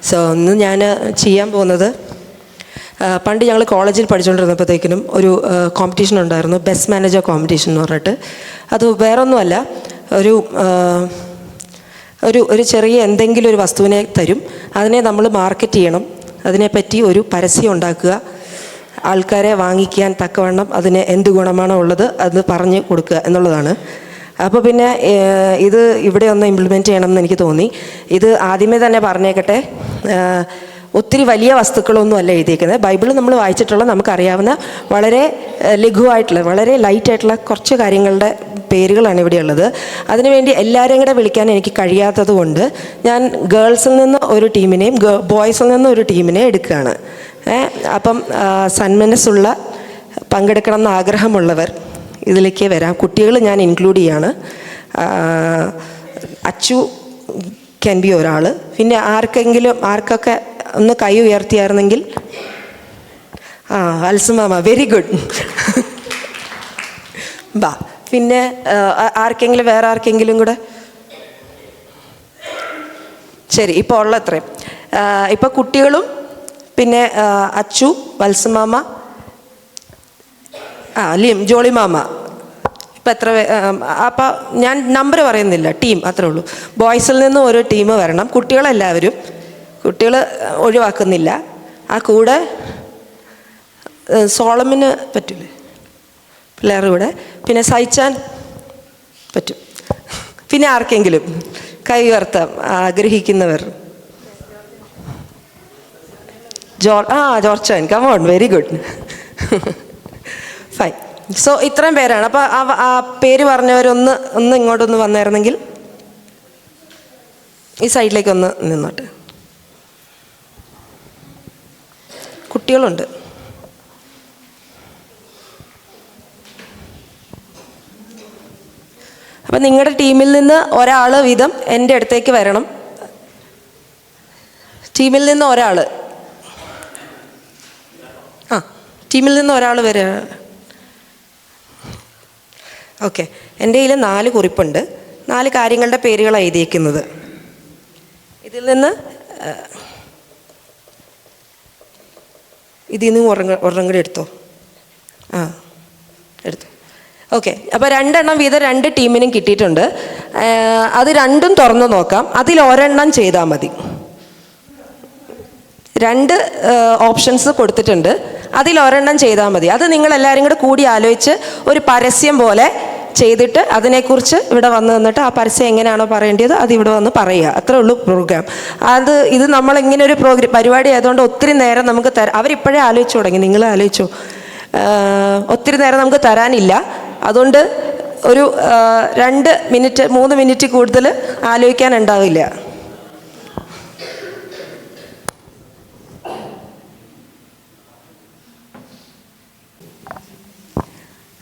S10: സോ ഇന്ന് ഞാൻ ചെയ്യാൻ പോകുന്നത്, പണ്ട് ഞങ്ങൾ കോളേജിൽ പഠിച്ചുകൊണ്ടിരുന്നപ്പോഴത്തേക്കിനും ഒരു കോമ്പറ്റീഷൻ ഉണ്ടായിരുന്നു, ബെസ്റ്റ് മാനേജർ കോമ്പറ്റീഷൻ എന്ന് പറഞ്ഞിട്ട്. അത് വേറൊന്നുമല്ല, ഒരു ചെറിയ എന്തെങ്കിലും ഒരു വസ്തുവിനെ തരും, അതിനെ നമ്മൾ മാർക്കറ്റ് ചെയ്യണം, അതിനെപ്പറ്റി ഒരു പരസ്യം ഉണ്ടാക്കുക, ആൾക്കാരെ വാങ്ങിക്കാൻ തക്കവണ്ണം അതിന് എന്ത് ഗുണമാണോ ഉള്ളത് അത് പറഞ്ഞു കൊടുക്കുക എന്നുള്ളതാണ്. അപ്പോൾ പിന്നെ ഇത് ഇവിടെ ഒന്ന് ഇംപ്ലിമെൻറ്റ് ചെയ്യണമെന്ന് എനിക്ക് തോന്നി. ഇത് ആദ്യമേ തന്നെ പറഞ്ഞേക്കട്ടെ, ഒത്തിരി വലിയ വസ്തുക്കളൊന്നും അല്ല എഴുതിയേക്കുന്നത്. ബൈബിൾ നമ്മൾ വായിച്ചിട്ടുള്ള, നമുക്കറിയാവുന്ന വളരെ ലഘുവായിട്ടുള്ള, വളരെ ലൈറ്റായിട്ടുള്ള കുറച്ച് കാര്യങ്ങളുടെ പേരുകളാണ് ഇവിടെയുള്ളത്. അതിനുവേണ്ടി എല്ലാവരെയും കൂടെ വിളിക്കാൻ എനിക്ക് കഴിയാത്തത് കൊണ്ട് ഞാൻ ഗേൾസിൽ നിന്ന് ഒരു ടീമിനെയും ബോയ്സിൽ നിന്ന് ഒരു ടീമിനെയും എടുക്കുകയാണ്. അപ്പം സന്മനസ്സുള്ള, പങ്കെടുക്കണം എന്ന് ആഗ്രഹമുള്ളവർ ഇതിലേക്ക് വരാം. കുട്ടികൾ ഞാൻ ഇൻക്ലൂഡ് ചെയ്യാണ്. അച്ചു ക്യാൻ ബി ഒരാൾ. പിന്നെ ആർക്കൊക്കെ ഒന്ന് കൈ ഉയർത്തിയായിരുന്നെങ്കിൽ, അൽസുമാമ, വെരി ഗുഡ്. ബാ. പിന്നെ വേറെ ആർക്കെങ്കിലും കൂടെ? ശരി, ഇപ്പോൾ ഉള്ള അത്രയും. ഇപ്പോൾ കുട്ടികളും പിന്നെ അച്ചു, വത്സമാമ, ജോളി മാമ. ഇപ്പം എത്ര? അപ്പം ഞാൻ നമ്പർ പറയുന്നില്ല, ടീം അത്രേ ഉള്ളൂ. ബോയ്സിൽ നിന്ന് ഒരു ടീം വരണം. കുട്ടികളെല്ലാവരും, കുട്ടികൾ ഒഴിവാക്കുന്നില്ല. ആ കൂടെ സോളമിന് പറ്റില്ലേ, പിള്ളേരുടെ കൂടെ. പിന്നെ സഹിച്ചാൻ പറ്റും. പിന്നെ ആർക്കെങ്കിലും കൈ ഉയർത്താം ആഗ്രഹിക്കുന്നവർ? Jorjan, come on, very good, fine. So ഇത്രയും പേരാണ്. അപ്പോൾ ആ പേര് പറഞ്ഞവരൊന്ന് ഇങ്ങോട്ടൊന്ന് വന്നായിരുന്നെങ്കിൽ, ഈ സൈഡിലേക്കൊന്ന് നിന്നോട്ടെ. കുട്ടികളുണ്ട്. അപ്പം നിങ്ങളുടെ ടീമിൽ നിന്ന് ഒരാൾ വീതം എൻ്റെ അടുത്തേക്ക് വരണം. ടീമിൽ നിന്ന് ഒരാൾ, ടീമിൽ നിന്ന് ഒരാൾ വരിക. ഓക്കെ. എൻ്റെ കയ്യിൽ 4 കുറിപ്പുണ്ട്. 4 കാര്യങ്ങളുടെ പേരുകളാണ് എഴുതിയിരിക്കുന്നത്. ഇതിൽ നിന്ന് ഒരെണ്ണം കൂടി എടുത്തോ. എടുത്തു. ഓക്കെ. അപ്പോൾ 2 എണ്ണം വീതം 2 ടീമിനും കിട്ടിയിട്ടുണ്ട്. അത് രണ്ടും തുറന്നു നോക്കാം. അതിൽ ഒരെണ്ണം ചെയ്താൽ മതി. 2 ഓപ്ഷൻസ് കൊടുത്തിട്ടുണ്ട്. അതിൽ ഒരെണ്ണം ചെയ്താൽ മതി. അത് നിങ്ങളെല്ലാവരും കൂടി ആലോചിച്ച് ഒരു പരസ്യം പോലെ ചെയ്തിട്ട് അതിനെക്കുറിച്ച് ഇവിടെ വന്ന് നിന്നിട്ട് ആ പരസ്യം എങ്ങനെയാണോ പറയേണ്ടത് അത് ഇവിടെ വന്ന് പറയുക. അത്രേ ഉള്ളൂ പ്രോഗ്രാം. ഇത് നമ്മളിങ്ങനെ ഒരു പരിപാടി ആയതുകൊണ്ട് ഒത്തിരി നേരം നമുക്ക് അവരിപ്പോഴേ ആലോചിച്ച് തുടങ്ങി. നിങ്ങൾ ആലോചിച്ചോ, ഒത്തിരി നേരം നമുക്ക് തരാനില്ല. അതുകൊണ്ട് ഒരു 2 മിനിറ്റ് 3 മിനിറ്റ് കൂടുതൽ ആലോചിക്കാനുണ്ടാവില്ല.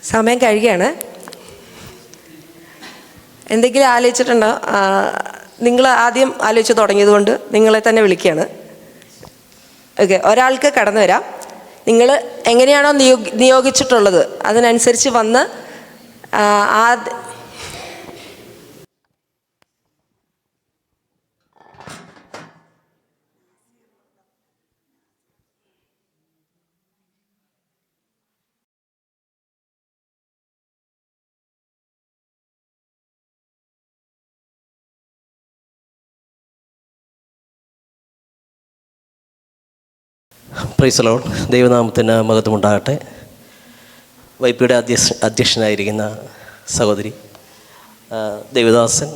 S10: സമയം കഴിയുകയാണ്. എന്തെങ്കിലും ആലോചിച്ചിട്ടുണ്ടോ? നിങ്ങൾ ആദ്യം ആലോചിച്ച് തുടങ്ങിയതുകൊണ്ട് നിങ്ങളെ തന്നെ വിളിക്കുകയാണ്. ഓക്കെ. ഒരാൾക്ക് കടന്നു വരാം. നിങ്ങൾ എങ്ങനെയാണോ നിയോഗിച്ചിട്ടുള്ളത് അതിനനുസരിച്ച് വന്ന്
S11: പ്രൈസ് ദി ലോർഡ്. ദൈവനാമത്തിന് മഹത്വമുണ്ടാകട്ടെ. വൈപ്പിയുടെ അധ്യക്ഷനായിരിക്കുന്ന സഹോദരി ദേവദാസൻ,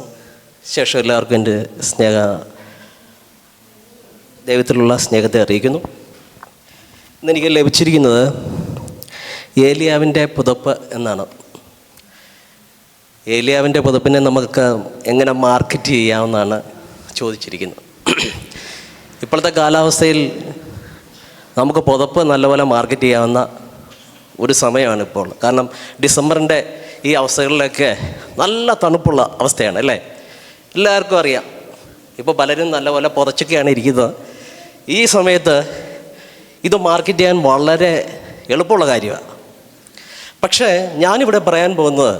S11: ശേഷം എല്ലാവർക്കും എൻ്റെ ദൈവത്തിലുള്ള സ്നേഹത്തെ അറിയിക്കുന്നു. ഇന്നെനിക്ക് ലഭിച്ചിരിക്കുന്നത് ഏലിയാവിൻ്റെ പുതപ്പ് എന്നാണ്. ഏലിയാവിൻ്റെ പുതപ്പിനെ നമുക്ക് എങ്ങനെ മാർക്കറ്റ് ചെയ്യാമെന്നാണ് ചോദിച്ചിരിക്കുന്നത്. ഇപ്പോഴത്തെ കാലാവസ്ഥയിൽ നമുക്ക് പുതപ്പ് നല്ലപോലെ മാർക്കറ്റ് ചെയ്യാവുന്ന ഒരു സമയമാണ് ഇപ്പോൾ. കാരണം ഡിസംബറിൻ്റെ ഈ അവസ്ഥകളിലൊക്കെ നല്ല തണുപ്പുള്ള അവസ്ഥയാണ് അല്ലേ? എല്ലാവർക്കും അറിയാം. ഇപ്പോൾ പലരും നല്ലപോലെ പുതച്ചൊക്കെയാണ് ഇരിക്കുന്നത്. ഈ സമയത്ത് ഇത് മാർക്കറ്റ് ചെയ്യാൻ വളരെ എളുപ്പമുള്ള കാര്യമാണ്. പക്ഷേ ഞാനിവിടെ പറയാൻ പോകുന്നത്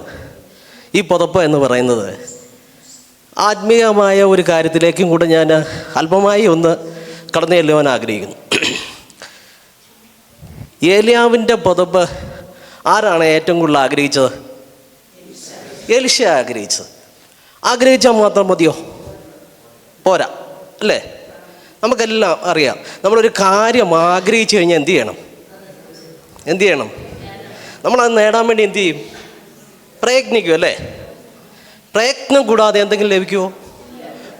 S11: ഈ പുതപ്പ് എന്ന് പറയുന്നത് ആത്മീയമായ ഒരു കാര്യത്തിലേക്കും കൂടെ ഞാൻ അല്പമായി ഒന്ന് കടന്നു ചെല്ലുവാൻ ആഗ്രഹിക്കുന്നു. ഏലിയാവിൻ്റെ പുതപ്പ് ആരാണ് ഏറ്റവും കൂടുതൽ ആഗ്രഹിച്ചത്? എലീശ ആഗ്രഹിച്ചത്. ആഗ്രഹിച്ചാൽ മാത്രം മതിയോ? പോരാ അല്ലേ? നമുക്കെല്ലാം അറിയാം, നമ്മളൊരു കാര്യം ആഗ്രഹിച്ചു കഴിഞ്ഞാൽ എന്ത് ചെയ്യണം? നമ്മളത് നേടാൻ വേണ്ടി എന്ത് ചെയ്യും? പ്രയത്നിക്കും അല്ലേ? പ്രയത്നം കൂടാതെ എന്തെങ്കിലും ലഭിക്കുമോ?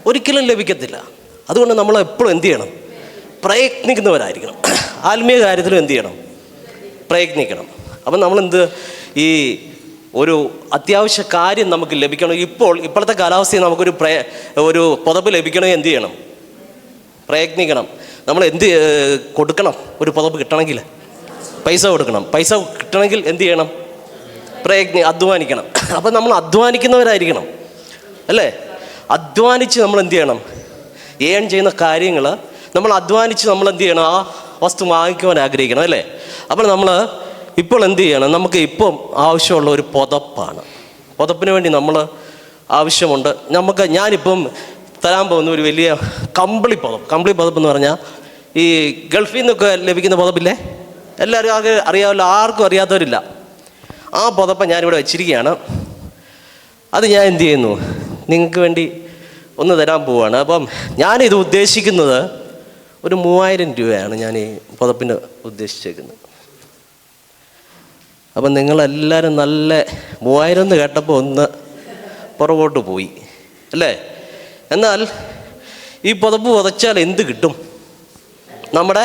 S11: ഒരിക്കലും ലഭിക്കത്തില്ല. അതുകൊണ്ട് നമ്മൾ എപ്പോഴും എന്ത് ചെയ്യണം? പ്രയത്നിക്കുന്നവരായിരിക്കണം. ആത്മീയ കാര്യത്തിലും എന്ത് ചെയ്യണം? പ്രയത്നിക്കണം. അപ്പം നമ്മളെന്ത് ഈ ഒരു അത്യാവശ്യ കാര്യം നമുക്ക് ലഭിക്കണം. ഇപ്പോഴത്തെ കാലാവസ്ഥയിൽ നമുക്കൊരു ഒരു പുതപ്പ് ലഭിക്കണമെങ്കിൽ എന്ത് ചെയ്യണം? പ്രയത്നിക്കണം. നമ്മൾ എന്ത് കൊടുക്കണം? ഒരു പുതപ്പ് കിട്ടണമെങ്കിൽ പൈസ കൊടുക്കണം. പൈസ കിട്ടണമെങ്കിൽ എന്ത് ചെയ്യണം? അധ്വാനിക്കണം. അപ്പം നമ്മൾ അധ്വാനിക്കുന്നവരായിരിക്കണം അല്ലേ? അധ്വാനിച്ച് നമ്മൾ എന്ത് ചെയ്യണം? ഏൺ ചെയ്യുന്ന കാര്യങ്ങൾ നമ്മൾ അധ്വാനിച്ച് നമ്മൾ എന്ത് ചെയ്യണം? ആ വസ്തു വാങ്ങിക്കുവാൻ ആഗ്രഹിക്കണം അല്ലേ? അപ്പോൾ നമ്മൾ ഇപ്പോൾ എന്ത് ചെയ്യണം? നമുക്ക് ഇപ്പം ആവശ്യമുള്ള ഒരു പുതപ്പാണ്. പുതപ്പിന് വേണ്ടി നമ്മൾ ആവശ്യമുണ്ട്. ഞാനിപ്പം തരാൻ പോകുന്ന ഒരു വലിയ കമ്പിളി പുതപ്പ് എന്ന് പറഞ്ഞാൽ ഈ ഗൾഫിൽ നിന്നൊക്കെ ലഭിക്കുന്ന പുതപ്പില്ലേ? എല്ലാവരും ആകെ അറിയാമല്ലോ, ആർക്കും അറിയാത്തവരില്ല. ആ പുതപ്പ് ഞാനിവിടെ വെച്ചിരിക്കുകയാണ്. അത് ഞാൻ എന്ത് ചെയ്യുന്നു? നിങ്ങൾക്ക് വേണ്ടി ഒന്ന് തരാൻ പോവുകയാണ്. അപ്പം ഞാനിത് ഉദ്ദേശിക്കുന്നത് ഒരു 3000 രൂപയാണ് ഞാൻ ഈ പുതപ്പിന് ഉദ്ദേശിച്ചേക്കുന്നത്. അപ്പം നിങ്ങളെല്ലാവരും നല്ല 3000 എന്ന് കേട്ടപ്പോൾ ഒന്ന് പുറകോട്ട് പോയി അല്ലേ? എന്നാൽ ഈ പുതപ്പ് പുതച്ചാൽ എന്ത് കിട്ടും? നമ്മുടെ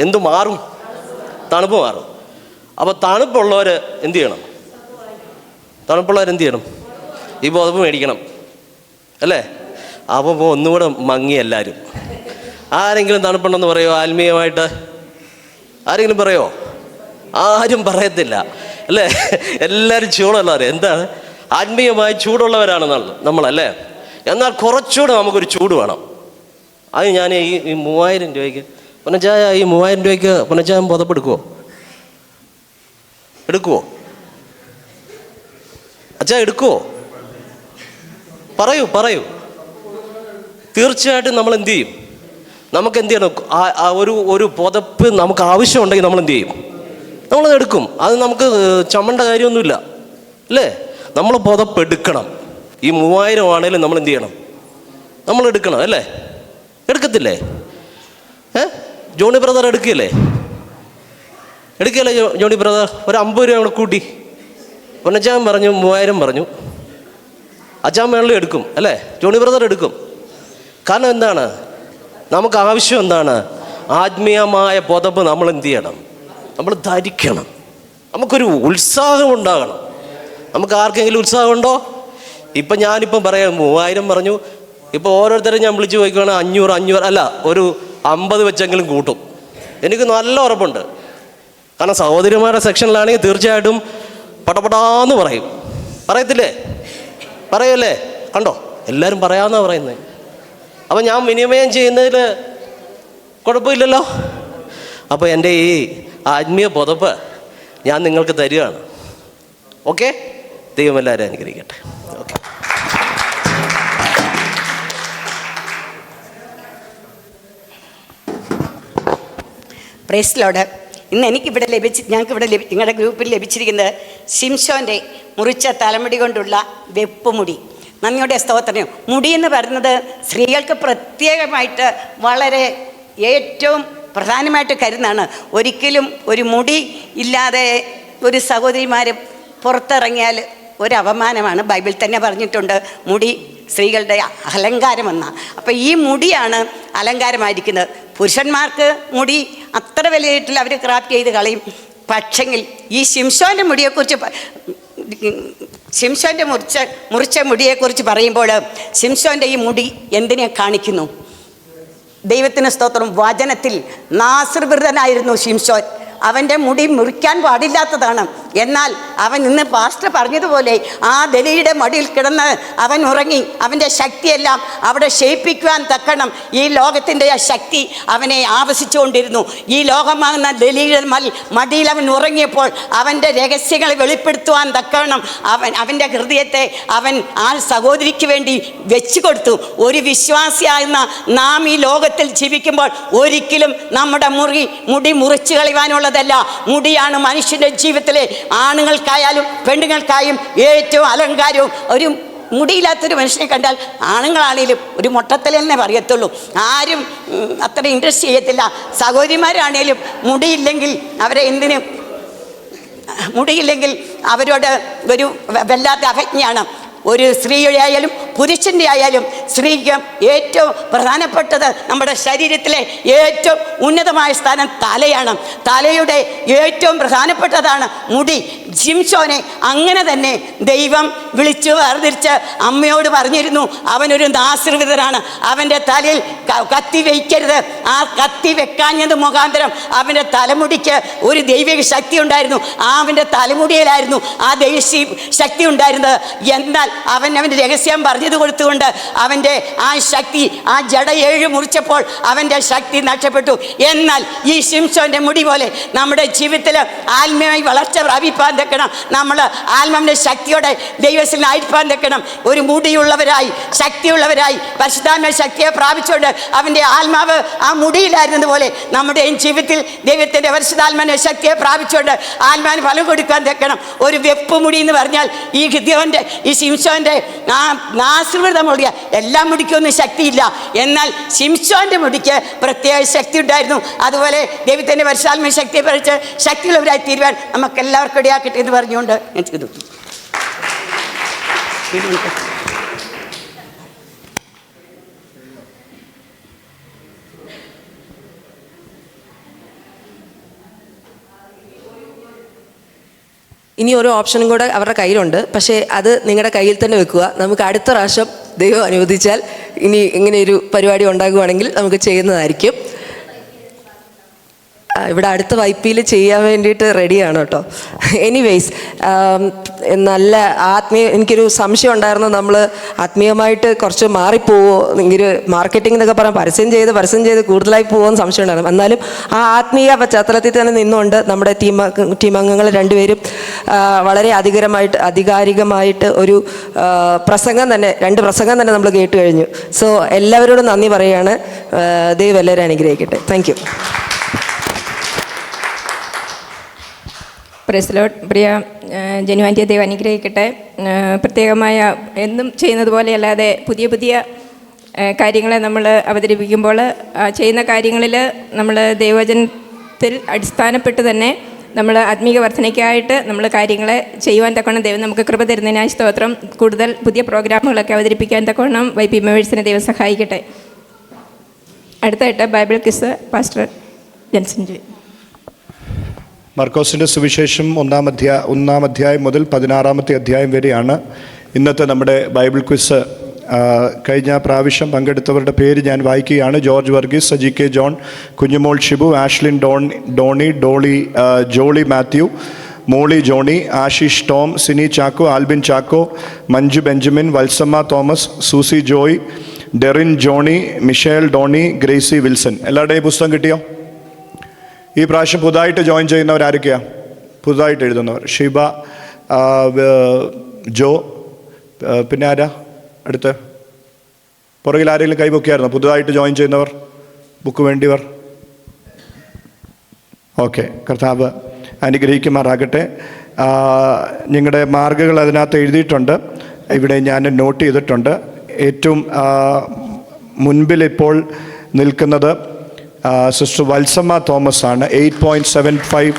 S11: എന്ത് മാറും? തണുപ്പ് മാറും. അപ്പോൾ തണുപ്പുള്ളവർ എന്ത് ചെയ്യണം? ഈ പുതപ്പ് മേടിക്കണം അല്ലേ? അപ്പോൾ ഒന്നുകൂടെ മങ്ങി എല്ലാവരും. ആരെങ്കിലും തണുപ്പുണ്ടെന്ന് പറയുമോ? ആത്മീയമായിട്ട് ആരെങ്കിലും പറയുമോ? ആരും പറയത്തില്ല അല്ലേ? എല്ലാവരും ചൂടുള്ളവർ. എന്താണ്? ആത്മീയമായി ചൂടുള്ളവരാണ് നമ്മളല്ലേ? എന്നാൽ കുറച്ചുകൂടെ നമുക്കൊരു ചൂട് വേണം. അത് ഞാൻ ഈ 3000 രൂപയ്ക്ക് പുനച്ചായ ഈ 3000 രൂപയ്ക്ക് പുനച്ചായ പുതപ്പ് എടുക്കുവോ? അച്ഛാ എടുക്കുവോ? പറയൂ. തീർച്ചയായിട്ടും നമ്മൾ എന്ത് ചെയ്യും? നമുക്ക് എന്ത് ചെയ്യണം? ഒരു പുതപ്പ് നമുക്ക് ആവശ്യമുണ്ടെങ്കിൽ നമ്മൾ എന്ത് ചെയ്യും? നമ്മളത് എടുക്കും. അത് നമുക്ക് ചമ്മണ്ട കാര്യമൊന്നുമില്ല അല്ലേ? നമ്മൾ പുതപ്പ് എടുക്കണം. ഈ 3000 ആണെങ്കിലും നമ്മൾ എന്ത് ചെയ്യണം? നമ്മൾ എടുക്കണം അല്ലേ? എടുക്കത്തില്ലേ? ജോണി ബ്രദർ എടുക്കുകയല്ലേ ജോണി ബ്രദർ? ഒരു 50 രൂപ കൂടെ കൂട്ടി. പൊന്നച്ചാൻ പറഞ്ഞു 3000 പറഞ്ഞു. അച്ചാൻ മേളിൽ എടുക്കും അല്ലേ? ജോണി ബ്രദർ എടുക്കും. കാരണം എന്താണ്? നമുക്ക് ആവശ്യം എന്താണ്? ആത്മീയമായ പുതപ്പ് നമ്മൾ എന്ത് ചെയ്യണം? നമ്മൾ ധരിക്കണം. നമുക്കൊരു ഉത്സാഹം ഉണ്ടാകണം. നമുക്ക് ആർക്കെങ്കിലും ഉത്സാഹമുണ്ടോ? ഇപ്പം ഞാനിപ്പം പറയാം 3000 പറഞ്ഞു. ഇപ്പോൾ ഓരോരുത്തരും ഞാൻ വിളിച്ച് ചോദിക്കുകയാണെങ്കിൽ 500 അല്ല, ഒരു 50 വെച്ചെങ്കിലും കൂട്ടും. എനിക്ക് നല്ല ഉറപ്പുണ്ട്. കാരണം സഹോദരിമാരുടെ സെക്ഷനിലാണെങ്കിൽ തീർച്ചയായിട്ടും പടപടാന്ന് പറയും. പറയല്ലേ? കണ്ടോ, എല്ലാവരും പറയാമെന്നാണ് പറയുന്നത്. അപ്പം ഞാൻ വിനിമയം ചെയ്യുന്നതിൽ കുഴപ്പമില്ലല്ലോ. അപ്പോൾ എൻ്റെ ഈ ആത്മീയ പുതപ്പ് ഞാൻ നിങ്ങൾക്ക് തരികയാണ്. ഓക്കെ? ദൈവം എല്ലാവരും അനുഗ്രഹിക്കട്ടെ. ഓക്കെ.
S9: Praise Lord. ഇന്ന് എനിക്കിവിടെ നിങ്ങളുടെ ഗ്രൂപ്പിൽ ലഭിച്ചിരിക്കുന്നത് ശിംശോൻ്റെ മുറിച്ച തലമുടി കൊണ്ടുള്ള വെപ്പുമുടി. നന്ദിയുടെ സ്തോത്രം. മുടി എന്ന് പറയുന്നത് സ്ത്രീകൾക്ക് പ്രത്യേകമായിട്ട് വളരെ ഏറ്റവും പ്രധാനമായിട്ട് കരുതാണ്. ഒരിക്കലും ഒരു മുടി ഇല്ലാതെ ഒരു സഹോദരിമാർ പുറത്തിറങ്ങിയാൽ ഒരു അപമാനമാണ്. ബൈബിൾ തന്നെ പറഞ്ഞിട്ടുണ്ട് മുടി സ്ത്രീകളുടെ അലങ്കാരമെന്ന. അപ്പം ഈ മുടിയാണ് അലങ്കാരമായിരിക്കുന്നത്. പുരുഷന്മാർക്ക് മുടി അത്ര വിലയായിട്ടില്ല, അവർ ക്രാഫ്റ്റ് ചെയ്ത് കളയും. പക്ഷെങ്കിൽ ഈ ശിംശോൻ്റെ മുടിയെക്കുറിച്ച് ശിംശോൻ്റെ മുറിച്ച മുടിയെക്കുറിച്ച് പറയുമ്പോൾ ശിംശോൻ്റെ ഈ മുടി എന്തിനെ കാണിക്കുന്നു? ദൈവത്തിന് സ്തോത്രം. വചനത്തിൽ നാസൃവൃതനായിരുന്നു ശിംശോൻ. അവൻ്റെ മുടി മുറിക്കാൻ പാടില്ലാത്തതാണ്. എന്നാൽ അവൻ ഇന്ന് പാസ്റ്റർ പറഞ്ഞതുപോലെ ആ ദലിയുടെ മടിയിൽ കിടന്ന് അവൻ ഉറങ്ങി. അവൻ്റെ ശക്തിയെല്ലാം അവിടെ ക്ഷയിപ്പിക്കുവാൻ തക്കണം ഈ ലോകത്തിൻ്റെ ശക്തി അവനെ ആവശിച്ചുകൊണ്ടിരുന്നു. ഈ ലോകമാകുന്ന ദലിയുടെ മടിയിൽ അവൻ ഉറങ്ങിയപ്പോൾ അവൻ്റെ രഹസ്യങ്ങളെ വെളിപ്പെടുത്തുവാൻ തക്കണം അവൻ്റെ ഹൃദയത്തെ അവൻ ആ സഹോദരിക്ക് വേണ്ടി വെച്ചു കൊടുത്തു. ഒരു വിശ്വാസിയാകുന്ന നാം ഈ ലോകത്തിൽ ജീവിക്കുമ്പോൾ ഒരിക്കലും നമ്മുടെ മുടി മുറിച്ചു കളയുവാനുള്ള മുടിയാണ് മനുഷ്യന്റെ ജീവിതത്തിലെ ആണുങ്ങൾക്കായാലും പെണ്ണുങ്ങൾക്കായും ഏറ്റവും അലങ്കാരവും. ഒരു മുടിയില്ലാത്തൊരു മനുഷ്യനെ കണ്ടാൽ ആണുങ്ങളാണേലും ഒരു മൊട്ടത്തലെന്നേ പറയത്തുള്ളൂ. ആരും അത്ര ഇൻട്രസ്റ്റ് ചെയ്യത്തില്ല. സഹോദരിമാരാണേലും മുടിയില്ലെങ്കിൽ അവരെ എന്തിനും മുടിയില്ലെങ്കിൽ അവരോട് ഒരു വല്ലാത്ത അവജ്ഞയാണ്. ഒരു സ്ത്രീയുടെ ആയാലും പുരുഷൻ്റെ ആയാലും സ്ത്രീക്ക് ഏറ്റവും പ്രധാനപ്പെട്ടത് നമ്മുടെ ശരീരത്തിലെ ഏറ്റവും ഉന്നതമായ സ്ഥാനം തലയാണ്. തലയുടെ ഏറ്റവും പ്രധാനപ്പെട്ടതാണ് മുടി. ശിംശോനെ അങ്ങനെ തന്നെ ദൈവം വിളിച്ചു വേർതിരിച്ച് അമ്മയോട് പറഞ്ഞിരുന്നു, അവനൊരു നാസൃവിതനാണ്, അവൻ്റെ തലയിൽ കത്തി വയ്ക്കരുത്. ആ കത്തി വെക്കാഞ്ഞത് മുഖാന്തരം അവൻ്റെ തലമുടിക്ക് ഒരു ദൈവിക ശക്തി ഉണ്ടായിരുന്നു. അവൻ്റെ തലമുടിയിലായിരുന്നു ആ ദൈവ ശക്തി ഉണ്ടായിരുന്നത്. എന്നാൽ അവൻ്റെ രഹസ്യം പറഞ്ഞത് കൊടുത്തുകൊണ്ട് അവൻ്റെ ആ ശക്തി, ആ ജട 7 മുറിച്ചപ്പോൾ അവൻ്റെ ശക്തി നഷ്ടപ്പെട്ടു. എന്നാൽ ഈ ശിംശോൻ്റെ മുടി പോലെ നമ്മുടെ ജീവിതത്തിൽ ആത്മീയമായി വളർച്ച പ്രാപിപ്പാൻ തക്കണം. നമ്മൾ ആത്മാവിൻ്റെ ശക്തിയോടെ ദൈവത്തിനായിരിക്കാൻ തക്കണം. ഒരു മുടിയുള്ളവരായി ശക്തിയുള്ളവരായി പരിശുദ്ധാത്മ ശക്തിയെ പ്രാപിച്ചുകൊണ്ട് അവൻ്റെ ആത്മാവ് ആ മുടിയിലായിരുന്നത് പോലെ നമ്മുടെയും ജീവിതത്തിൽ ദൈവത്തിൻ്റെ പരിശുദ്ധാത്മാവിൻ്റെ ശക്തിയെ പ്രാപിച്ചുകൊണ്ട് ആത്മാവിന് ഫലം കൊടുക്കാൻ തക്കണം. ഒരു വെപ്പ് മുടി എന്ന് പറഞ്ഞാൽ ഈ ഗിദ്യോൻ്റെ ഈ ശിംശോൻ്റെ ആ നാസൃവൃത മുടിയ എല്ലാ മുടിക്കൊന്നും ശക്തിയില്ല. എന്നാൽ ശിംശോൻ്റെ മുടിക്ക് പ്രത്യേക ശക്തി ഉണ്ടായിരുന്നു. അതുപോലെ ദൈവത്തിൻ്റെ പരിശുദ്ധാത്മ ശക്തിയെ പറിച്ച് ശക്തിയുള്ളവരായി തീരുവാൻ നമുക്ക് എല്ലാവർക്കും ഇടയാക്കട്ടെ എന്ന് പറഞ്ഞുകൊണ്ട് ഞാൻ ചെയ്തു.
S10: ഇനി ഓരോ ഓപ്ഷനും കൂടെ അവരുടെ കയ്യിലുണ്ട്. പക്ഷേ അത് നിങ്ങളുടെ കയ്യിൽ തന്നെ വെക്കുക. നമുക്ക് അടുത്ത പ്രാവശ്യം ദൈവം അനുവദിച്ചാൽ ഇനി ഇങ്ങനെ ഒരു പരിപാടി ഉണ്ടാകുവാണെങ്കിൽ നമുക്ക് ചെയ്യുന്നതായിരിക്കും. ഇവിടെ അടുത്ത വൈപ്പിയിൽ ചെയ്യാൻ വേണ്ടിയിട്ട് റെഡിയാണ് കേട്ടോ. എനിവേയ്സ്, നല്ല എനിക്കൊരു സംശയം ഉണ്ടായിരുന്നു, നമ്മൾ ആത്മീയമായിട്ട് കുറച്ച് മാറിപ്പോവോ, ഇങ്ങനെ മാർക്കറ്റിംഗ് എന്നൊക്കെ പറയാൻ പരസ്യം ചെയ്ത് കൂടുതലായി പോകുമെന്ന് സംശയം ഉണ്ടായിരുന്നു. എന്നാലും ആ ആത്മീയ പശ്ചാത്തലത്തിൽ തന്നെ നിന്നുകൊണ്ട് നമ്മുടെ ടീമംഗങ്ങൾ രണ്ടുപേരും വളരെ ആധികാരികമായിട്ട് ഒരു പ്രസംഗം തന്നെ 2 പ്രസംഗം തന്നെ നമ്മൾ കേട്ട് കഴിഞ്ഞു. സോ എല്ലാവരോടും നന്ദി പറയുകയാണ്. ദൈവം എല്ലാവരും അനുഗ്രഹിക്കട്ടെ. Thank you.
S2: Praise Lord. പ്രിയ ജനുവാൻ്റെ ദൈവം അനുഗ്രഹിക്കട്ടെ. പ്രത്യേകമായ എന്നും ചെയ്യുന്നത് പോലെയല്ലാതെ പുതിയ പുതിയ കാര്യങ്ങളെ നമ്മൾ അവതരിപ്പിക്കുമ്പോൾ ചെയ്യുന്ന കാര്യങ്ങളിൽ നമ്മൾ ദൈവവചനത്തിൽ അടിസ്ഥാനപ്പെട്ട് തന്നെ നമ്മൾ ആത്മീക വർധനയ്ക്കായിട്ട് നമ്മൾ കാര്യങ്ങളെ ചെയ്യുവാൻ തക്കവണ്ണം ദൈവം നമുക്ക് കൃപ തരുന്നതിനായി സ്തോത്രം. കൂടുതൽ പുതിയ പ്രോഗ്രാമുകളൊക്കെ അവതരിപ്പിക്കാൻ തക്കവണ്ണം വൈപി മെമ്പേഴ്സിനെ ദൈവം സഹായിക്കട്ടെ. അടുത്തായിട്ട് Bible quiz pastor Jenson Joy.
S12: മർക്കോസിൻ്റെ സുവിശേഷം 1-ാം അധ്യായം മുതൽ 16-ാമത്തെ അധ്യായം വരെയാണ് ഇന്നത്തെ നമ്മുടെ ബൈബിൾ ക്വിസ്. കഴിഞ്ഞ പ്രാവശ്യം പങ്കെടുത്തവരുടെ പേര് ഞാൻ വായിക്കുകയാണ്. George Varghese, Saji K John, Kunjumol Shibu, Ashlin Doni, Jolly Mathew, Molly Johnny, Ashish Tom, Sini Chacko, Albin Chacko, Manju Benjamin, Valsamma Thomas, Susie Joy, Derin Johnny, Michelle Doni, Gracy Wilson. എല്ലാവരുടെയും പുസ്തകം കിട്ടിയോ? ഈ പ്രാവശ്യം പുതുതായിട്ട് ജോയിൻ ചെയ്യുന്നവർ ആരൊക്കെയാണ്? പുതുതായിട്ട് എഴുതുന്നവർ ഷിബ, ജോ, പിന്നെ ആരാ അടുത്ത്? പുറകിൽ ആരെങ്കിലും കൈപൊക്കിയായിരുന്നോ പുതുതായിട്ട് ജോയിൻ ചെയ്യുന്നവർ, ബുക്ക് വേണ്ടിയവർ? ഓക്കെ, കർത്താവ് അനുഗ്രഹിക്കുമാറാകട്ടെ. നിങ്ങളുടെ മാർക്കുകൾ അതിനകത്ത് എഴുതിയിട്ടുണ്ട്, ഇവിടെ ഞാൻ നോട്ട് ചെയ്തിട്ടുണ്ട്. ഏറ്റവും മുൻപിൽ ഇപ്പോൾ നിൽക്കുന്നത് സിസ്റ്റർ വത്സമ്മ തോമസ് ആണ്. 8.75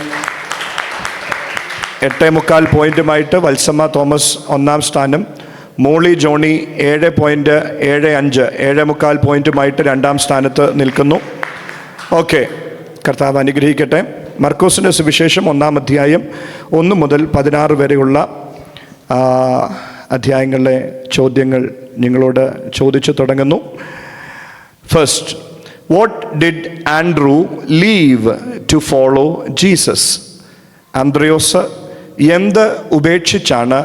S12: 8.25 പോയിൻറ്റുമായിട്ട് വത്സമ്മ തോമസ് ഒന്നാം സ്ഥാനം. മോളി ജോണി 7.75 7.25 പോയിൻറ്റുമായിട്ട് രണ്ടാം സ്ഥാനത്ത് നിൽക്കുന്നു. ഓക്കെ, കർത്താവ് അനുഗ്രഹിക്കട്ടെ. മർക്കോസിൻ്റെ സുവിശേഷം 1-ാം അധ്യായം 1 മുതൽ 16 വരെയുള്ള അധ്യായങ്ങളിലെ ചോദ്യങ്ങൾ നിങ്ങളോട് ചോദിച്ചു തുടങ്ങുന്നു. First, what did Andrew leave to follow Jesus? Andrayos എന്ത് ഉപേക്ഷിച്ചാണ്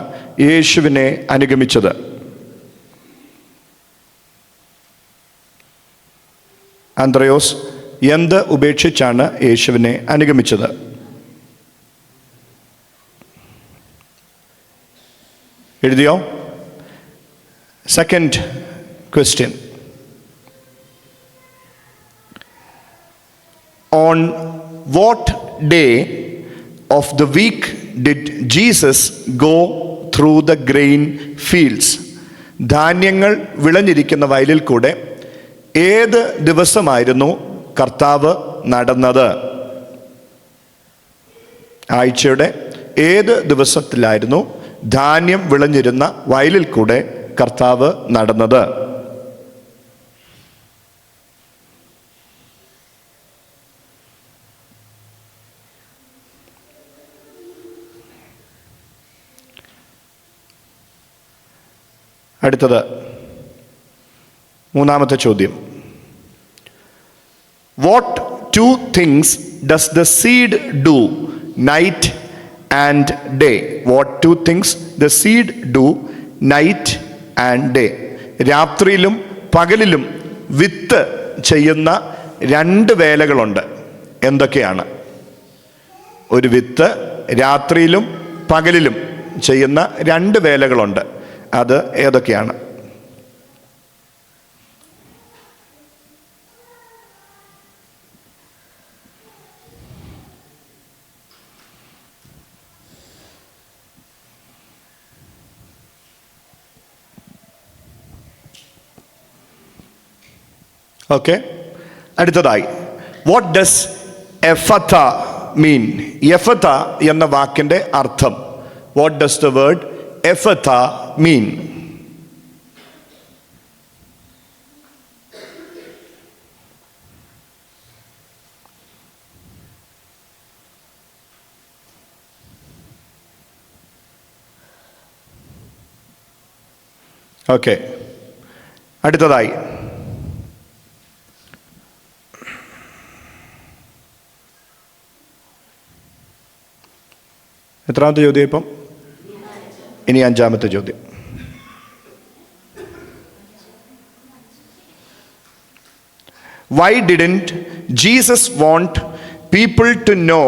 S12: യേശുവിനെ അനുഗമിച്ചത്? ആന്ത്രയോസ് എന്ത് ഉപേക്ഷിച്ചാണ് യേശുവിനെ അനുഗമിച്ചത്? എഴുതിയോ? Second question, on what day of the week did Jesus go through the grain fields? ധാന്യങ്ങൾ വിളഞ്ഞിരിക്കുന്ന വയലിൽ കൂടെ ഏത് ദിവസമായിരുന്നു കർത്താവ് നടന്നത്? ആഴ്ചയുടെ ഏത് ദിവസത്തിലായിരുന്നു ധാന്യം വിളഞ്ഞിരുന്ന വയലിൽ കൂടെ കർത്താവ് നടന്നത്? അടുത്തത് മൂന്നാമത്തെ ചോദ്യം, what two things does the seed do night and day? What two things the seed do night and day? രാത്രിയിലും പകലിലും വിത്ത് ചെയ്യുന്ന 2 വേലകളുണ്ട്. എന്തൊക്കെയാണ്? ഒരു വിത്ത് രാത്രിയിലും പകലിലും ചെയ്യുന്ന 2 വേലകളുണ്ട്. അത് ഏതൊക്കെയാണ്? ഓക്കെ, അടുത്തതായി, വാട്ട് ഡസ് എഫത്ത മീൻ? എഫത്ത എന്ന വാക്കിൻ്റെ അർത്ഥം. What does the word ephphatha mean? Okay, അടുത്തതായി, എത്രാമത്തെ ചോദ്യം ഇപ്പം? ഇനി 5-ാമത്തെ ചോദ്യം. Why didn't Jesus want people to know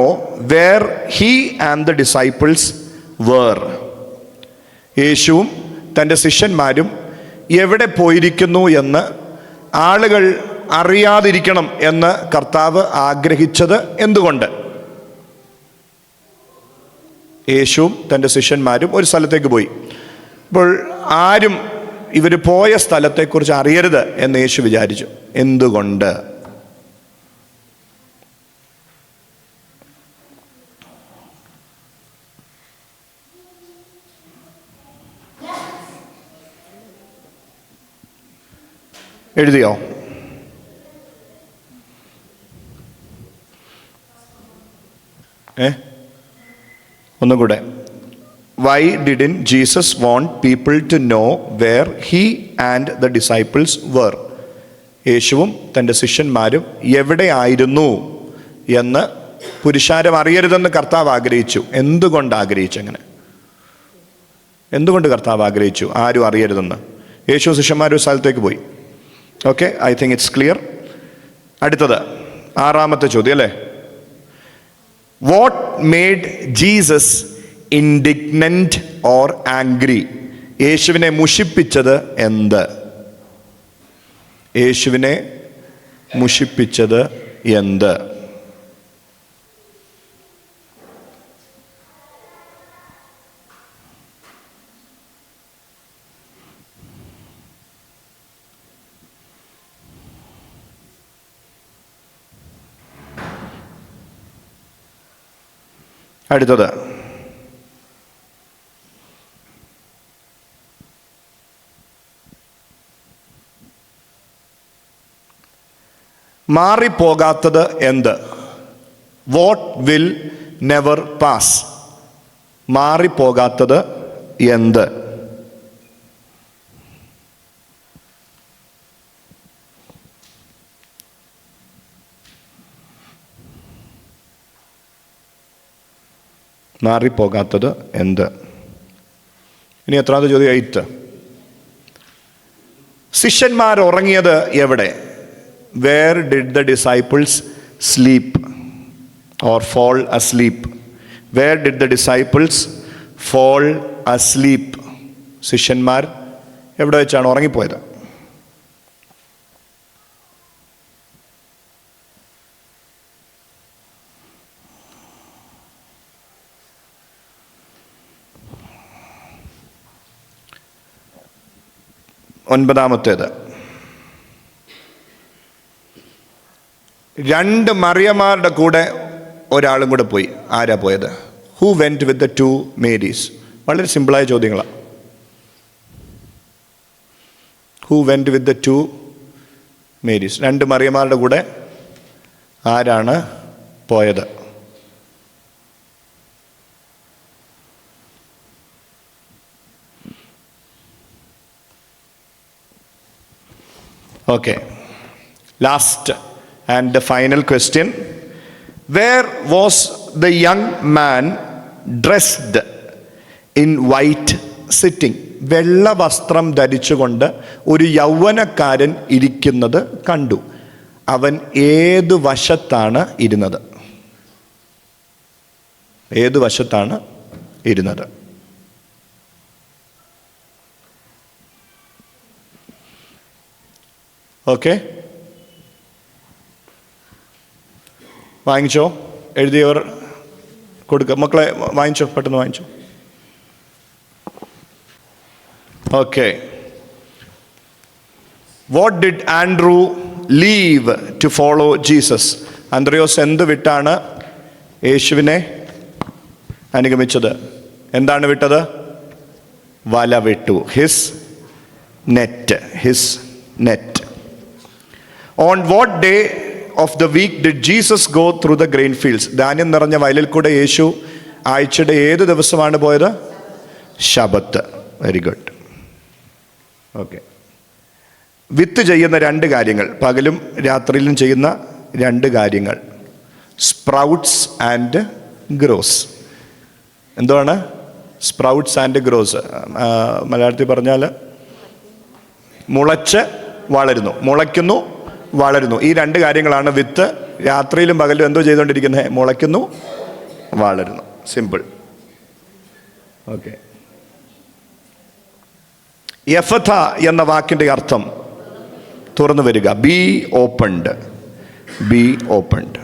S12: where he and the disciples were? യേശുവും തൻ്റെ ശിഷ്യന്മാരും എവിടെ പോയിരിക്കുന്നു എന്ന് ആളുകൾ അറിയാതിരിക്കണം എന്ന് കർത്താവ് ആഗ്രഹിച്ചത് എന്തുകൊണ്ട്? യേശുവും തൻ്റെ ശിഷ്യന്മാരും ഒരു സ്ഥലത്തേക്ക് പോയി. അപ്പോൾ ആരും ഇവർ പോയ സ്ഥലത്തെക്കുറിച്ച് അറിയരുത് എന്ന് യേശു വിചാരിച്ചു. എന്തുകൊണ്ട്? എഴുതിയോ? ഒന്നുകൂടെ. Why didn't Jesus want people to know where he and the disciples were? യേശുവും തൻ്റെ ശിഷ്യന്മാരും എവിടെയായിരുന്നു എന്ന് പുരുഷാരം അറിയരുതെന്ന് കർത്താവ് ആഗ്രഹിച്ചു. എന്തുകൊണ്ട് ആഗ്രഹിച്ചു? അങ്ങനെ എന്തുകൊണ്ട് കർത്താവ് ആഗ്രഹിച്ചു ആരും അറിയരുതെന്ന്? യേശു ശിഷ്യന്മാരും സ്ഥലത്തേക്ക് പോയി. Okay, I think it's clear. അടുത്തത് 6-ാമത്തെ ചോദ്യം അല്ലേ? What made Jesus indignant or angry? യേശുവിനെ മുഷിപ്പിച്ചത് എന്ത്? യേശുവിനെ മുഷിപ്പിച്ചത് എന്ത്? അടുത്തത് മാറിപ്പോകാത്തത് എന്ത്? What will never pass. മാറിപ്പോകാത്തത് എന്ത്? മാറിപ്പോകാത്തത് എന്ത്? ഇനി എത്രാമത്തെ ചോദ്യം? 8. ശിഷ്യന്മാർ ഉറങ്ങിയത് എവിടെ? Where did the disciples sleep or fall asleep? Where did the disciples fall asleep? ശിഷ്യന്മാർ എവിടെ വെച്ചാണ് ഉറങ്ങിപ്പോയത്? ഒൻപതാമത്തേത്, 2 മറിയമാരുടെ കൂടെ ഒരാളും കൂടെ പോയി. ആരാ പോയത്? Who went with the 2 Marys? വളരെ സിമ്പിളായ ചോദ്യങ്ങളാണ്. Who went with the 2 Marys? 2 മറിയമാരുടെ കൂടെ ആരാണ് പോയത്? Okay, last and the final question. Where was the young man dressed in white sitting? വെള്ള വസ്ത്രം ധരിച്ചുകൊണ്ട് ഒരു യൗവനക്കാരൻ ഇരിക്കുന്നത് കണ്ടു. അവൻ ഏതു വശത്താണ് ഇരുന്നത്? ഏതു വശത്താണ് ഇരുന്നത്? ഓക്കെ, വാങ്ങിച്ചോ? എഴുതിയവർ കൊടുക്കുക. മക്കളെ വാങ്ങിച്ചോ, പെട്ടെന്ന് വാങ്ങിച്ചോ. Okay. What did Andrew leave to follow Jesus? Andrayos എന്ത് വിട്ടാണ് യേശുവിനെ അനുഗമിച്ചത്? എന്താണ് വിട്ടത്? വല വിട്ടു. His net. His net. On what day of the week did Jesus go through the grain fields? ധാന്യം നിറഞ്ഞ വയലിൽ കൂടെ യേശു ആഴ്ചയുടെ ഏത് ദിവസമാണ് പോയത്? ശബത്ത്. Very good. ഓക്കെ. വിത്ത് ചെയ്യുന്ന 2 കാര്യങ്ങൾ, പകലും രാത്രിയിലും ചെയ്യുന്ന 2 കാര്യങ്ങൾ, സ്പ്രൗട്ട്സ് ആൻഡ് ഗ്രോസ്. എന്താണ് സ്പ്രൗട്ട്സ് ആൻഡ് ഗ്രോസ്? മലയാളത്തിൽ പറഞ്ഞാൽ മുളച്ച് വളരുന്നു, മുളയ്ക്കുന്നു, വളരുന്നു. ഈ 2 കാര്യങ്ങളാണ് വിത്ത്. രാത്രിയിലും പകലും എന്തോ ചെയ്തുകൊണ്ടിരിക്കുന്നത്? മുളയ്ക്കുന്നു, വളരുന്നു. സിമ്പിൾ. ഓക്കെ. എഫഥ എന്ന വാക്കിൻ്റെ അർത്ഥം തുറന്നു വരിക. B opened. B opened.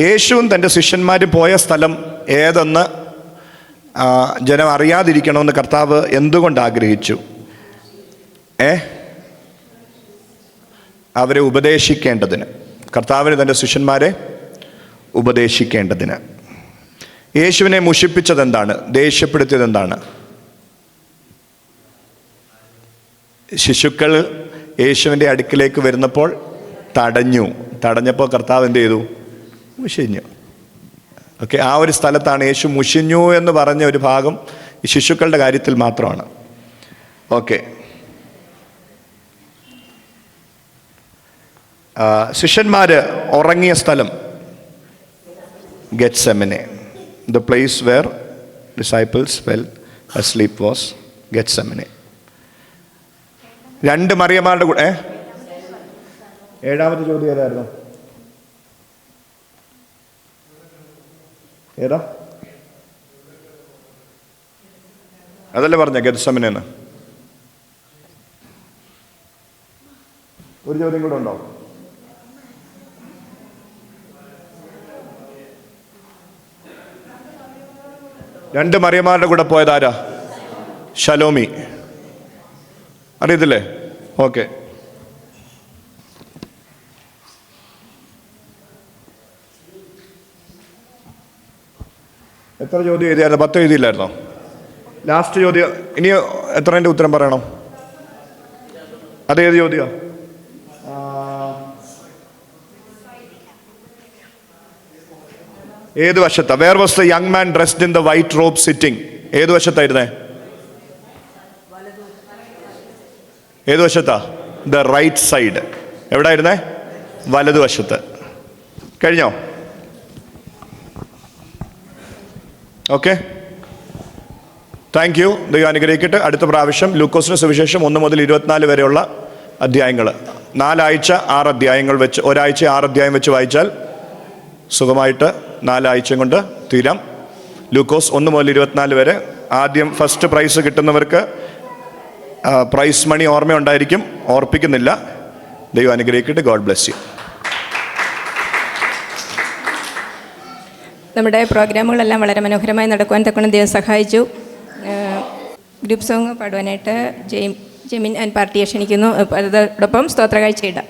S12: യേശുവും തൻ്റെ ശിഷ്യന്മാരും പോയ സ്ഥലം ഏതെന്ന് ജനം അറിയാതിരിക്കണമെന്ന് കർത്താവ് എന്തുകൊണ്ട് ആഗ്രഹിച്ചു? അവരെ ഉപദേശിക്കേണ്ടതിന്. കർത്താവിന് തൻ്റെ ശിഷ്യന്മാരെ ഉപദേശിക്കേണ്ടതിന്. യേശുവിനെ മുഷിപ്പിച്ചത് എന്താണ്? ദേഷ്യപ്പെടുത്തിയത് എന്താണ്? ശിശുക്കൾ യേശുവിൻ്റെ അടുക്കിലേക്ക് വരുന്നപ്പോൾ തടഞ്ഞപ്പോൾ കർത്താവ് എന്ത് ചെയ്തു? മുഷിഞ്ഞു. ഓക്കെ, ആ ഒരു സ്ഥലത്താണ് യേശു മുഷിഞ്ഞു എന്ന് പറഞ്ഞ ഒരു ഭാഗം ഈ ശിശുക്കളുടെ കാര്യത്തിൽ മാത്രമാണ്. ഓക്കെ. ശിഷ്യന്മാർ ഉറങ്ങിയ സ്ഥലം Gethsemane. The place where disciples fell asleep was Gethsemane. 2 മറിയമാരുടെ കൂടെ. 7ാമത്തെ ചോദ്യം ഏതായിരുന്നു? ഏതാ? അതല്ലേ പറഞ്ഞ ഗെത്സെമനെന്ന്. ഒരു ചോദ്യം കൂടെ ഉണ്ടോ? രണ്ട് മറിയമാരുടെ കൂടെ പോയതാരാ? ശലോമി. അറിയത്തില്ലേ? ഓക്കെ. എത്ര ചോദ്യം എഴുതിയായിരുന്നു? 10 എഴുതിയില്ലായിരുന്നോ? ലാസ്റ്റ് ചോദ്യം. ഇനി എത്രേൻ്റെ ഉത്തരം പറയണം? അതേത് ചോദ്യമാണ്? ഏത് വശത്താ? Where was the young man dressed in the white robe sitting? ഏത് വശത്തായിരുന്നേ? ഏത് വശത്താ? The right side. എവിടായിരുന്നേ? വലതുവശത്ത്. കഴിഞ്ഞോ? Okay, thank you. ദൈവം അനുഗ്രഹിക്കട്ടെ. അടുത്ത പ്രാവശ്യം ലൂക്കോസിന് സുവിശേഷം 1 മുതൽ 24 വരെയുള്ള അധ്യായങ്ങൾ, 4 ആഴ്ച 6 അധ്യായങ്ങൾ വെച്ച്, ഒരാഴ്ച 6 അധ്യായം വെച്ച് വായിച്ചാൽ സുഖമായിട്ട് 4 ആഴ്ച കൊണ്ട് തീരാം. ലൂക്കോസ് 1 മുതൽ 24 വരെ. ആദ്യം ഫസ്റ്റ് പ്രൈസ് കിട്ടുന്നവർക്ക് പ്രൈസ് മണി ഓർമ്മയുണ്ടായിരിക്കും, ഓർപ്പിക്കുന്നില്ല. ദൈവം അനുഗ്രഹിക്കട്ടെ. God bless you.
S2: നമ്മുടെ പ്രോഗ്രാമുകളെല്ലാം വളരെ മനോഹരമായി നടക്കുവാൻ തക്കണം ദൈവം സഹായിച്ചു. ഗ്രൂപ്പ് സോങ് പാടുവാനായിട്ട് ജെമിൻ ആൻഡ് പാർട്ടിയെ ക്ഷണിക്കുന്നു. അതോടൊപ്പം സ്തോത്രകാഴ്ച ഇടാം.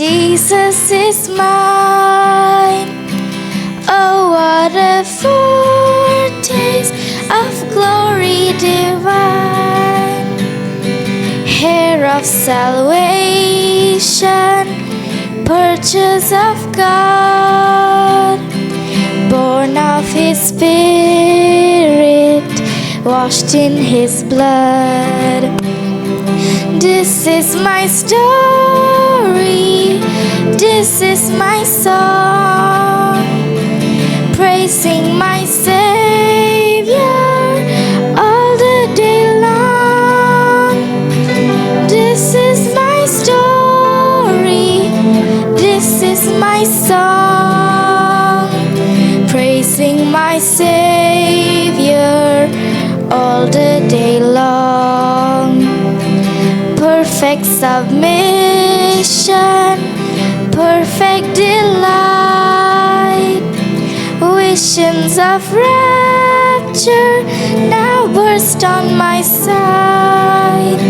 S6: Jesus is mine. Oh, what a foretaste of glory divine. Heir of salvation, purchase of God, born of His Spirit, washed in His blood. This is my story, this is my song, praising my Savior all the day long. This is my story, this is my song, praising my Savior all the day long. Perfect submission, perfect delight, visions of rapture now burst on my sight.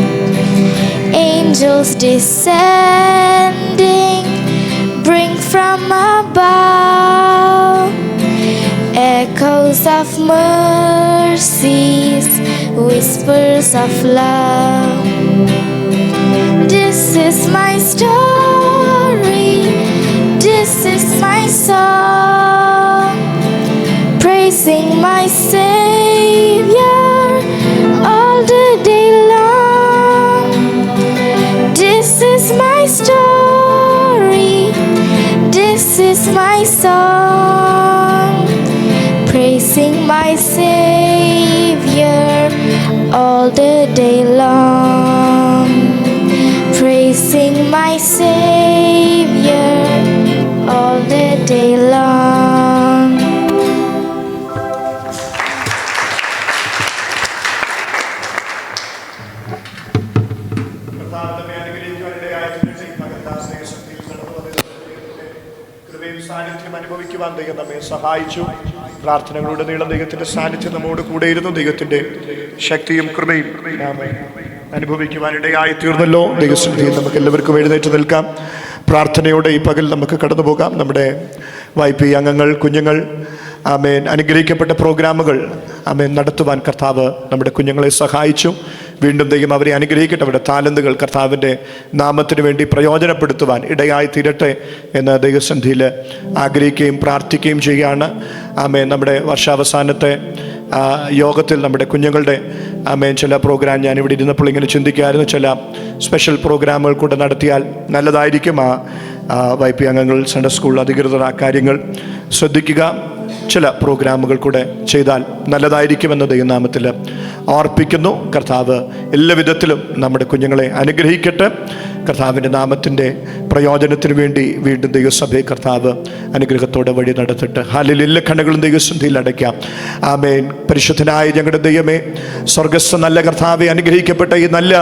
S6: Angels descending bring from above echoes of mercies, whispers of love. This is my story, this is my song, praising my Savior all the day long. This is my story, this is my song, praising my Savior all the day long, praising my Savior all the day long.
S12: സാന്നിധ്യം അനുഭവിക്കുവാൻ ദൈവം നമ്മെ സഹായിച്ചു. പ്രാർത്ഥനകളുടെ നീളം ദൈവത്തിൻ്റെ സാന്നിധ്യം നമ്മോട് കൂടെയിരുന്നു. ദൈവത്തിൻ്റെ ശക്തിയും കൃപയും നാം അനുഭവിക്കുവാനിടയായി തീർന്നല്ലോ. ദൈവസന്നിധിയിൽ നമുക്ക് എല്ലാവർക്കും എഴുന്നേറ്റ് നിൽക്കാം. പ്രാർത്ഥനയോടെ ഈ പകൽ നമുക്ക് കടന്നു പോകാം. നമ്മുടെ YP അംഗങ്ങൾ, കുഞ്ഞുങ്ങൾ, ആമേൻ, അനുഗ്രഹിക്കപ്പെട്ട പ്രോഗ്രാമുകൾ ആമേൻ നടത്തുവാൻ കർത്താവ് നമ്മുടെ കുഞ്ഞുങ്ങളെ സഹായിച്ചു. വീണ്ടും ദൈവം അവരെ അനുഗ്രഹിക്കട്ടെ. അവരുടെ താലന്തുകൾ കർത്താവിൻ്റെ നാമത്തിന് വേണ്ടി പ്രയോജനപ്പെടുത്തുവാൻ ഇടയായി തീരട്ടെ എന്ന് ദൈവസന്നിധിയിൽ ആഗ്രഹിക്കുകയും പ്രാർത്ഥിക്കുകയും ചെയ്യുകയാണ്. ആമേൻ. നമ്മുടെ വർഷാവസാനത്തെ യോഗത്തിൽ നമ്മുടെ കുഞ്ഞുങ്ങളുടെ ആമേൻ ചില പ്രോഗ്രാം ഞാനിവിടെ ഇരുന്നപ്പോൾ ഇങ്ങനെ ചിന്തിക്കുകയായിരുന്നു. ചില സ്പെഷ്യൽ പ്രോഗ്രാമുകൾ കൂടെ നടത്തിയാൽ നല്ലതായിരിക്കും. YP അംഗങ്ങൾ, സൺഡേ സ്കൂൾ അധികൃതർ ആ കാര്യങ്ങൾ ശ്രദ്ധിക്കുക. ചില പ്രോഗ്രാമുകൾ കൂടെ ചെയ്താൽ നല്ലതായിരിക്കുമെന്ന് ദൈവനാമത്തിൽ ഓർപ്പിക്കുന്നു. കർത്താവ് എല്ലാ വിധത്തിലും നമ്മുടെ കുഞ്ഞുങ്ങളെ അനുഗ്രഹിക്കട്ടെ. കർത്താവിൻ്റെ നാമത്തിൻ്റെ പ്രയോജനത്തിന് വേണ്ടി വീണ്ടും ദൈവസഭയെ കർത്താവ് അനുഗ്രഹത്തോടെ വഴി നടത്തിട്ട് ഹാലിൽ എല്ലാ കണ്ണുകളും ദൈവസന്ധിയിൽ അടയ്ക്കാം. ആമേൻ. പരിശുദ്ധനായ ഞങ്ങളുടെ ദൈവമേ, സ്വർഗസ്ഥ നല്ല കർത്താവെ, അനുഗ്രഹിക്കപ്പെട്ട ഈ നല്ല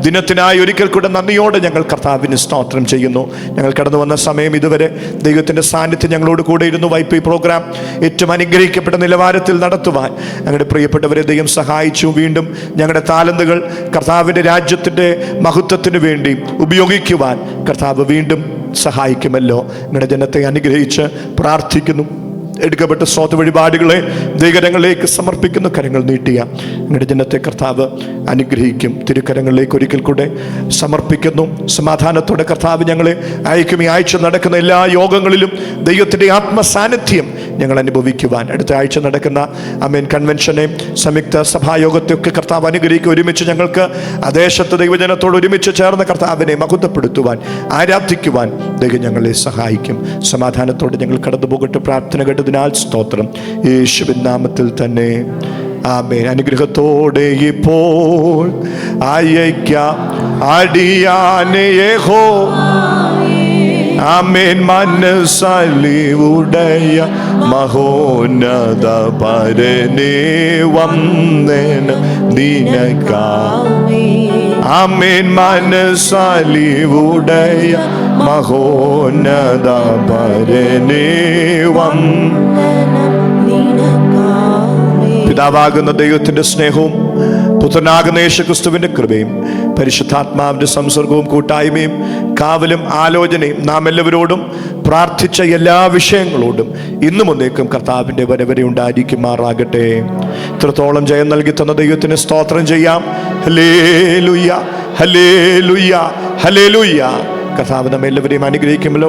S12: ദിനത്തിനായി ഒരിക്കൽ കൂടെ നന്ദിയോടെ ഞങ്ങൾ കർത്താവിന് സ്തോത്രം ചെയ്യുന്നു. ഞങ്ങൾ കടന്നു വന്ന സമയം ഇതുവരെ ദൈവത്തിൻ്റെ സാന്നിധ്യം ഞങ്ങളോട് കൂടെ ഇരുന്നു. വൈപ്പ് പ്രോഗ്രാം ഏറ്റവും അനുഗ്രഹിക്കപ്പെട്ട നിലവാരത്തിൽ നടത്തുവാൻ ഞങ്ങളുടെ പ്രിയപ്പെട്ടവരെ ദൈവം സഹായിച്ചു. വീണ്ടും ഞങ്ങളുടെ താലന്തുകൾ കർത്താവിൻ്റെ രാജ്യത്തിൻ്റെ മഹത്വത്തിന് വേണ്ടി ഉപയോഗിക്കുവാൻ കർത്താവ് വീണ്ടും സഹായിക്കുമല്ലോ. നിങ്ങളുടെ ജനത്തെ അനുഗ്രഹിച്ച് പ്രാർത്ഥിക്കുന്നു. എടുക്കപ്പെട്ട സ്തോത്ര വഴിപാടുകളെ ദൈവകരങ്ങളിലേക്ക് സമർപ്പിക്കുന്ന കരങ്ങൾ നീട്ടിയ നിങ്ങളുടെ ജനത്തെ കർത്താവ് അനുഗ്രഹിക്കും. തിരുക്കരങ്ങളിലേക്ക് ഒരിക്കൽ കൂടെ സമർപ്പിക്കുന്നു. സമാധാനത്തോടെ കർത്താവ് ഞങ്ങളെ അയക്കും. ഈ ആഴ്ച നടക്കുന്ന എല്ലാ യോഗങ്ങളിലും ദൈവത്തിൻ്റെ ആത്മസാന്നിധ്യം ഞങ്ങൾ അനുഭവിക്കുവാൻ, അടുത്ത ആഴ്ച നടക്കുന്ന അമേൻ കൺവെൻഷനെ, സംയുക്ത സഭായോഗത്തെയൊക്കെ കർത്താവ് അനുഗ്രഹിക്കുക. ഒരുമിച്ച് ഞങ്ങൾക്ക് ദേശത്ത് ദൈവജനത്തോട് ഒരുമിച്ച് ചേർന്ന കർത്താവിനെ മഹത്വപ്പെടുത്തുവാൻ, ആരാധിക്കുവാൻ ദൈവം ഞങ്ങളെ സഹായിക്കും. സമാധാനത്തോടെ ഞങ്ങൾ കടന്നു പോകട്ടെ. പ്രാർത്ഥന കേട്ടതിനാൽ സ്തോത്രം. യേശുവിൻ നാമത്തിൽ തന്നെ ആമേൻ. അനുഗ്രഹത്തോടെ ഇപ്പോൾ അയയ്ക്കാം അടിയാനെ യഹോ ആമേൻ. മനസ്സലിവുടയ മഹോന്നത പരനേ വന്ദന നിനക്കാ ആമേൻ. മനസ്സലിവുടയ മഹോന്നത പരനേ വന്ദന നിനക്കാ. പിതാവാകുന്ന ദൈവത്തിൻ്റെ സ്നേഹവും പുത്രനാകുന്ന യേശുക്രിസ്തുവിൻ്റെ കൃപയും പരിശുദ്ധാത്മാവിൻ്റെ സംസർഗവും കൂട്ടായ്മയും കാവലും ആലോചനയും നാം എല്ലാവരോടും പ്രാർത്ഥിച്ച എല്ലാ വിഷയങ്ങളോടും ഇന്നും ഒന്നേക്കും കർത്താവിൻ്റെ വരവരെ ഉണ്ടായിരിക്കുമാറാകട്ടെ. ഇത്രത്തോളം ജയം നൽകി തന്ന ദൈവത്തിന് സ്തോത്രം ചെയ്യാം. Hallelujah, hallelujah, hallelujah. കർത്താവ് നമ്മെല്ലാവരെയും അനുഗ്രഹിക്കുമല്ലോ.